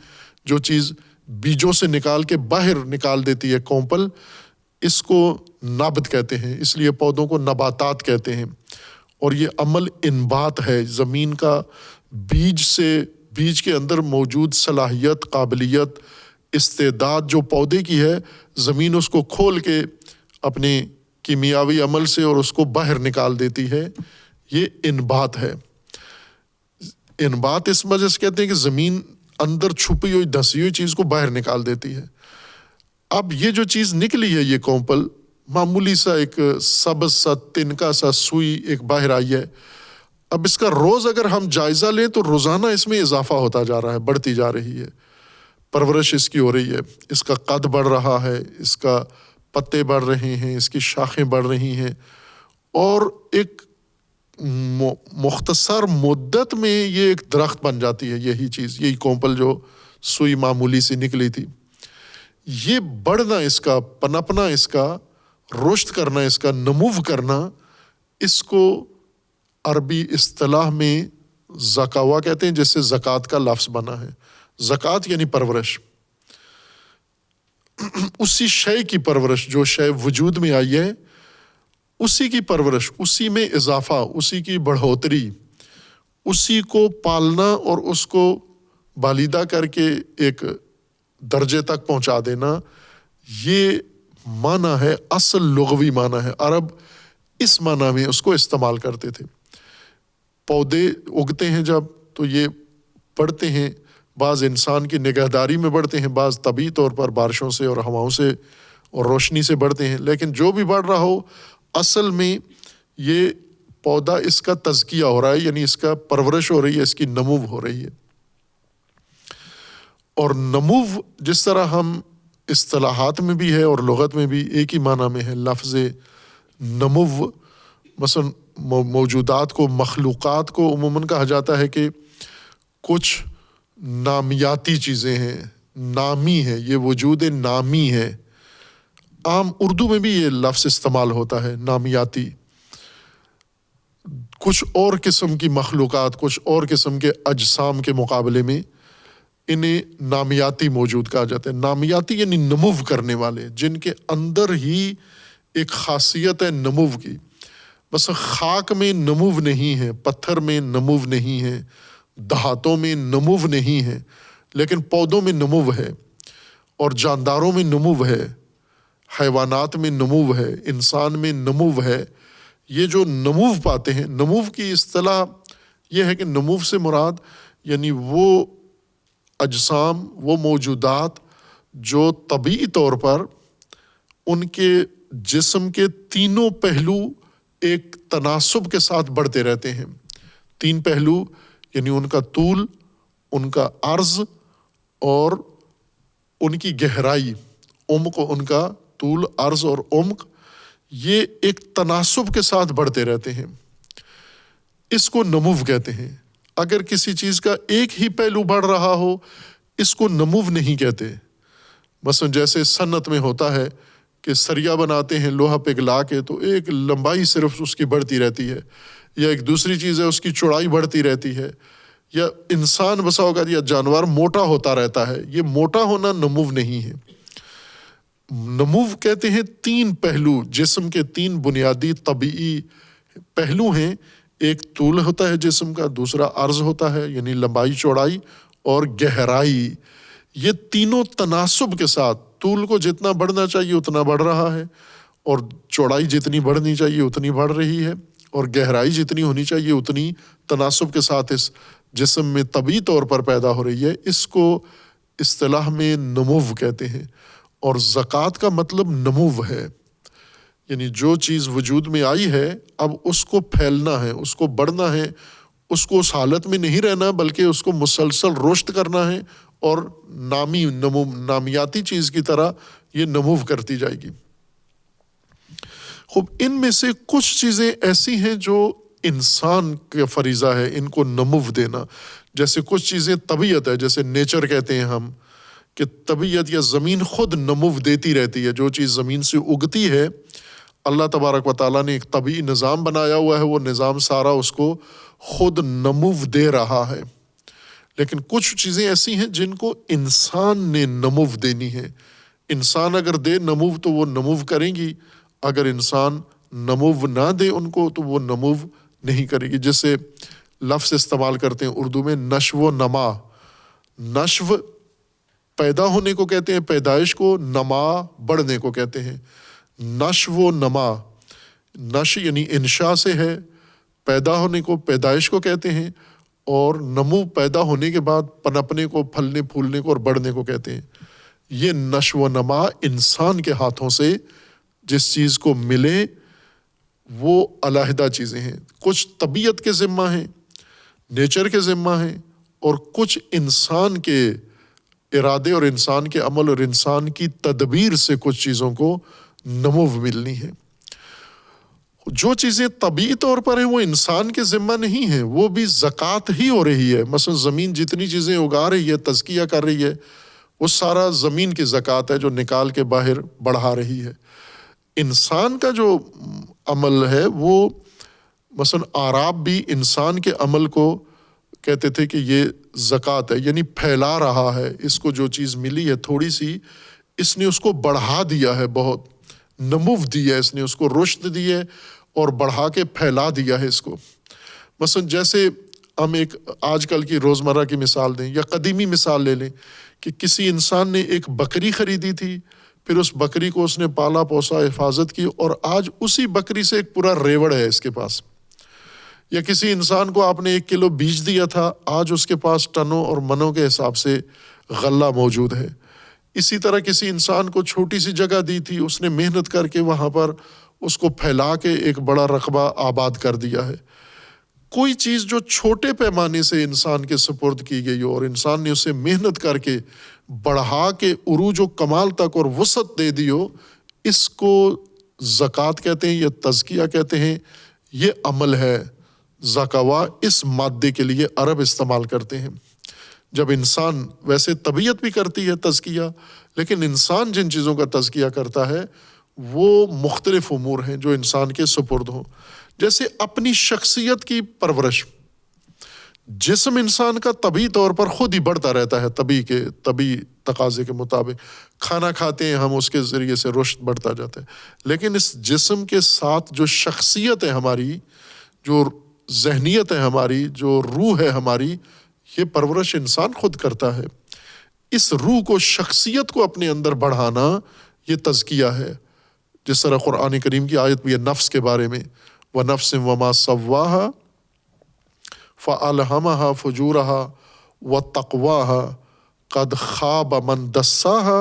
جو چیز بیجوں سے نکال کے باہر نکال دیتی ہے کونپل، اس کو نبت کہتے ہیں، اس لیے پودوں کو نباتات کہتے ہیں۔ اور یہ عمل انبات ہے، زمین کا بیج سے، بیج کے اندر موجود صلاحیت، قابلیت، استعداد جو پودے کی ہے، زمین اس کو کھول کے اپنے کیمیاوی عمل سے اور اس کو باہر نکال دیتی ہے، یہ انبات ہے۔ انبات اس وجہ سے کہتے ہیں کہ زمین اندر چھپی ہوئی دھسی ہوئی چیز کو باہر نکال دیتی ہے۔ اب یہ جو چیز نکلی ہے، یہ کونپل معمولی سا ایک سبز سا تنکا سا سوئی ایک باہر آئی ہے۔ اب اس کا روز اگر ہم جائزہ لیں تو روزانہ اس میں اضافہ ہوتا جا رہا ہے، بڑھتی جا رہی ہے، پرورش اس کی ہو رہی ہے، اس کا قد بڑھ رہا ہے، اس کا پتے بڑھ رہے ہیں، اس کی شاخیں بڑھ رہی ہیں، اور ایک مختصر مدت میں یہ ایک درخت بن جاتی ہے۔ یہی چیز، یہی کونپل جو سوئی معمولی سی نکلی تھی، یہ بڑھنا، اس کا پنپنا، اس کا رشد کرنا، اس کا نمو کرنا، اس کو عربی اصطلاح میں زکاوا کہتے ہیں، جس سے زکوٰۃ کا لفظ بنا ہے۔ زکوٰۃ یعنی پرورش، اسی شے کی پرورش جو شے وجود میں آئی ہے، اسی کی پرورش، اسی میں اضافہ، اسی کی بڑھوتری، اسی کو پالنا اور اس کو بالیدہ کر کے ایک درجے تک پہنچا دینا، یہ معنی ہے، اصل لغوی معنی ہے۔ عرب اس معنی میں اس کو استعمال کرتے تھے۔ پودے اگتے ہیں جب، تو یہ بڑھتے ہیں، بعض انسان کی نگہداری میں بڑھتے ہیں، بعض طبعی طور پر بارشوں سے اور ہواؤں سے اور روشنی سے بڑھتے ہیں، لیکن جو بھی بڑھ رہا ہو، اصل میں یہ پودا، اس کا تزکیہ ہو رہا ہے، یعنی اس کا پرورش ہو رہی ہے، اس کی نمو ہو رہی ہے۔ اور نمو جس طرح ہم اصطلاحات میں بھی ہے اور لغت میں بھی ایک ہی معنی میں ہے لفظ نمو۔ مثلا موجودات کو، مخلوقات کو عموماً کہا جاتا ہے کہ کچھ نامیاتی چیزیں ہیں، نامی ہے، یہ وجود نامی ہے۔ عام اردو میں بھی یہ لفظ استعمال ہوتا ہے، نامیاتی۔ کچھ اور قسم کی مخلوقات، کچھ اور قسم کے اجسام کے مقابلے میں انہیں نامیاتی موجود کہا جاتا ہے۔ نامیاتی یعنی نمو کرنے والے، جن کے اندر ہی ایک خاصیت ہے نمو کی۔ بس خاک میں نمو نہیں ہے، پتھر میں نمو نہیں ہے، دھاتوں میں نمو نہیں ہے، لیکن پودوں میں نمو ہے، اور جانداروں میں نمو ہے، حیوانات میں نمو ہے، انسان میں نمو ہے۔ یہ جو نمو پاتے ہیں، نمو کی اصطلاح یہ ہے کہ نمو سے مراد یعنی وہ اجسام، وہ موجودات جو طبعی طور پر ان کے جسم کے تینوں پہلو ایک تناسب کے ساتھ بڑھتے رہتے ہیں۔ تین پہلو یعنی ان کا طول، ان کا عرض اور ان کی گہرائی، عمق، ان کا طول، عرض اور عمق، یہ ایک تناسب کے ساتھ بڑھتے رہتے ہیں۔ اس کو نمو کہتے ہیں۔ اگر کسی چیز کا ایک ہی پہلو بڑھ رہا ہو، اس کو نمو نہیں کہتے۔ مثلا جیسے صنعت میں ہوتا ہے کہ سریا بناتے ہیں لوہا پگھلا کے، تو ایک لمبائی صرف اس کی بڑھتی رہتی ہے، یا ایک دوسری چیز ہے اس کی چوڑائی بڑھتی رہتی ہے، یا انسان بسا اوقات یا جانور موٹا ہوتا رہتا ہے۔ یہ موٹا ہونا نمو نہیں ہے۔ نمو کہتے ہیں تین پہلو، جسم کے تین بنیادی طبعی پہلو ہیں۔ ایک طول ہوتا ہے جسم کا، دوسرا عرض ہوتا ہے یعنی لمبائی چوڑائی، اور گہرائی۔ یہ تینوں تناسب کے ساتھ، طول کو جتنا بڑھنا چاہیے اتنا بڑھ رہا ہے، اور چوڑائی جتنی بڑھنی چاہیے اتنی بڑھ رہی ہے، اور گہرائی جتنی ہونی چاہیے اتنی تناسب کے ساتھ اس جسم میں طبعی طور پر پیدا ہو رہی ہے۔ اس کو اصطلاح میں نمو کہتے ہیں۔ اور زکوٰۃ کا مطلب نمو ہے، یعنی جو چیز وجود میں آئی ہے، اب اس کو پھیلنا ہے، اس کو بڑھنا ہے، اس کو اس حالت میں نہیں رہنا، بلکہ اس کو مسلسل رشد کرنا ہے، اور نامیاتی چیز کی طرح یہ نمو کرتی جائے گی۔ خوب، ان میں سے کچھ چیزیں ایسی ہیں جو انسان کا فریضہ ہے ان کو نمو دینا. جیسے کچھ چیزیں طبیعت ہے، جیسے نیچر کہتے ہیں ہم، کہ طبیعت یا زمین خود نمو دیتی رہتی ہے. جو چیز زمین سے اگتی ہے اللہ تبارک و تعالیٰ نے ایک طبعی نظام بنایا ہوا ہے، وہ نظام سارا اس کو خود نمو دے رہا ہے. لیکن کچھ چیزیں ایسی ہیں جن کو انسان نے نمو دینی ہے. انسان اگر دے نمو تو وہ نمو کریں گی، اگر انسان نمو نہ دے ان کو تو وہ نمو نہیں کرے گی. جیسے لفظ استعمال کرتے ہیں اردو میں نشو و نما. نشو پیدا ہونے کو کہتے ہیں، پیدائش کو، نما بڑھنے کو کہتے ہیں. نشو و نما، نش یعنی انشاء سے ہے، پیدا ہونے کو پیدائش کو کہتے ہیں، اور نمو پیدا ہونے کے بعد پنپنے کو، پھلنے پھولنے کو اور بڑھنے کو کہتے ہیں. یہ نشو و نما انسان کے ہاتھوں سے جس چیز کو ملے وہ علیحدہ چیزیں ہیں. کچھ طبیعت کے ذمہ ہیں، نیچر کے ذمہ ہیں، اور کچھ انسان کے ارادے اور انسان کے عمل اور انسان کی تدبیر سے کچھ چیزوں کو نمو ملنی ہے. جو چیزیں طبعی طور پر ہیں وہ انسان کے ذمہ نہیں ہیں، وہ بھی زکوٰۃ ہی ہو رہی ہے. مثلا زمین جتنی چیزیں اگا رہی ہے، تزکیہ کر رہی ہے، وہ سارا زمین کی زکوٰۃ ہے جو نکال کے باہر بڑھا رہی ہے. انسان کا جو عمل ہے وہ مثلا اعراب بھی انسان کے عمل کو کہتے تھے کہ یہ زکوٰۃ ہے، یعنی پھیلا رہا ہے. اس کو جو چیز ملی ہے تھوڑی سی، اس نے اس کو بڑھا دیا ہے، بہت نمو دیا ہے، اس نے اس کو رشد دی ہے اور بڑھا کے پھیلا دیا ہے اس کو. مثلا جیسے ہم ایک آج کل کی روزمرہ کی مثال دیں یا قدیمی مثال لے لیں کہ کسی انسان نے ایک بکری خریدی تھی، پھر اس بکری کو اس نے پالا پوسا، حفاظت کی، اور آج اسی بکری سے ایک پورا ریوڑ ہے اس کے پاس. یا کسی انسان کو آپ نے 1 کلو بیج دیا تھا، آج اس کے پاس ٹنوں اور منوں کے حساب سے غلہ موجود ہے. اسی طرح کسی انسان کو چھوٹی سی جگہ دی تھی، اس نے محنت کر کے وہاں پر اس کو پھیلا کے ایک بڑا رقبہ آباد کر دیا ہے. کوئی چیز جو چھوٹے پیمانے سے انسان کے سپرد کی گئی ہو اور انسان نے اسے محنت کر کے بڑھا کے عروج و کمال تک اور وسعت دے دی ہو، اس کو زکوٰۃ کہتے ہیں یا تزکیہ کہتے ہیں. یہ عمل ہے. زکوٰۃ اس مادے کے لیے عرب استعمال کرتے ہیں. جب انسان، ویسے طبیعت بھی کرتی ہے تزکیہ، لیکن انسان جن چیزوں کا تزکیہ کرتا ہے وہ مختلف امور ہیں جو انسان کے سپرد ہوں. جیسے اپنی شخصیت کی پرورش. جسم انسان کا طبعی طور پر خود ہی بڑھتا رہتا ہے، طبعی تقاضے کے مطابق. کھانا کھاتے ہیں ہم، اس کے ذریعے سے رشد بڑھتا جاتا ہے. لیکن اس جسم کے ساتھ جو شخصیت ہے ہماری، جو ذہنیت ہے ہماری، جو روح ہے ہماری، یہ پرورش انسان خود کرتا ہے. اس روح کو، شخصیت کو اپنے اندر بڑھانا یہ تزکیہ ہے. جس طرح قرآن کریم کی آیت بھی ہے نفس کے بارے میں، وَنَفْسٍ وَمَا سَوَّاهَا فَأَلْهَمَهَا فُجُورَهَا وَتَقْوَاهَا قَدْ خَابَ مَنْ دَسَّاهَا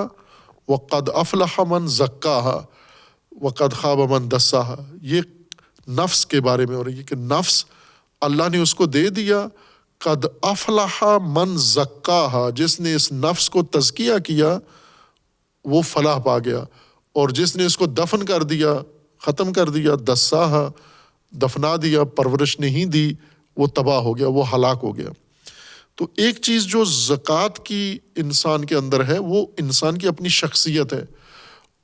وَقَدْ أَفْلَحَ مَنْ زَكَّاهَا وَقَدْ خَابَ مَنْ دَسَّاهَا. یہ نفس کے بارے میں ہو رہی ہے کہ نفس اللہ نے اس کو دے دیا. قد افلح من زکاہا، جس نے اس نفس کو تزکیہ کیا وہ فلاح پا گیا، اور جس نے اس کو دفن کر دیا، ختم کر دیا، دساہا، دفنا دیا، پرورش نہیں دی، وہ تباہ ہو گیا، وہ ہلاک ہو گیا. تو ایک چیز جو زکوٰۃ کی انسان کے اندر ہے وہ انسان کی اپنی شخصیت ہے.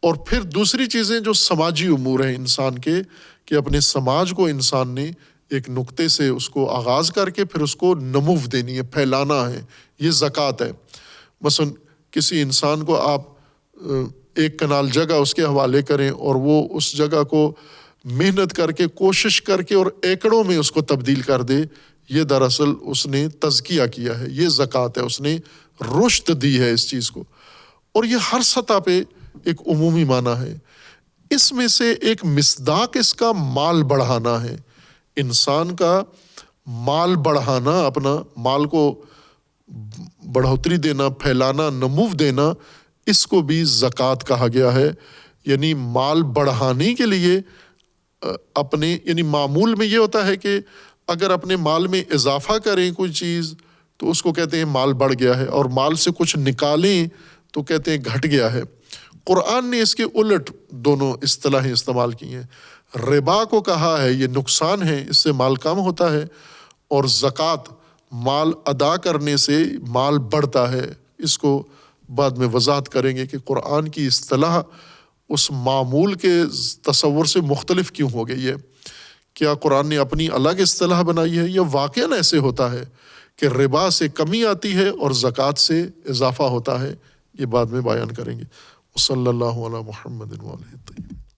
اور پھر دوسری چیزیں جو سماجی امور ہیں انسان کے، کہ اپنے سماج کو انسان نے ایک نقطے سے اس کو آغاز کر کے پھر اس کو نمو دینی ہے، پھیلانا ہے. یہ زکوٰۃ ہے. مثلا کسی انسان کو آپ 1 کنال جگہ اس کے حوالے کریں اور وہ اس جگہ کو محنت کر کے، کوشش کر کے اور ایکڑوں میں اس کو تبدیل کر دے، یہ دراصل اس نے تزکیہ کیا ہے، یہ زکوٰۃ ہے. اس نے رشد دی ہے اس چیز کو. اور یہ ہر سطح پہ ایک عمومی معنی ہے. اس میں سے ایک مصداق اس کا مال بڑھانا ہے. انسان کا مال بڑھانا، اپنا مال کو بڑھوتری دینا، پھیلانا، نمو دینا، اس کو بھی زکوٰۃ کہا گیا ہے. یعنی مال بڑھانے کے لیے اپنے، یعنی معمول میں یہ ہوتا ہے کہ اگر اپنے مال میں اضافہ کریں کوئی چیز تو اس کو کہتے ہیں مال بڑھ گیا ہے، اور مال سے کچھ نکالیں تو کہتے ہیں گھٹ گیا ہے. قرآن نے اس کے الٹ دونوں اصطلاحیں استعمال کی ہیں. ربا کو کہا ہے یہ نقصان ہے، اس سے مال کم ہوتا ہے، اور زکوٰۃ مال ادا کرنے سے مال بڑھتا ہے۔ اس کو بعد میں وضاحت کریں گے کہ قرآن کی اصطلاح اس معمول کے تصور سے مختلف کیوں ہو گئی ہے۔ کیا قرآن نے اپنی الگ اصطلاح بنائی ہے یا واقعاً ایسے ہوتا ہے کہ ربا سے کمی آتی ہے اور زکوٰۃ سے اضافہ ہوتا ہے؟ یہ بعد میں بیان کریں گے۔ صلی اللہ علی محمد وآلہ الطاہرین۔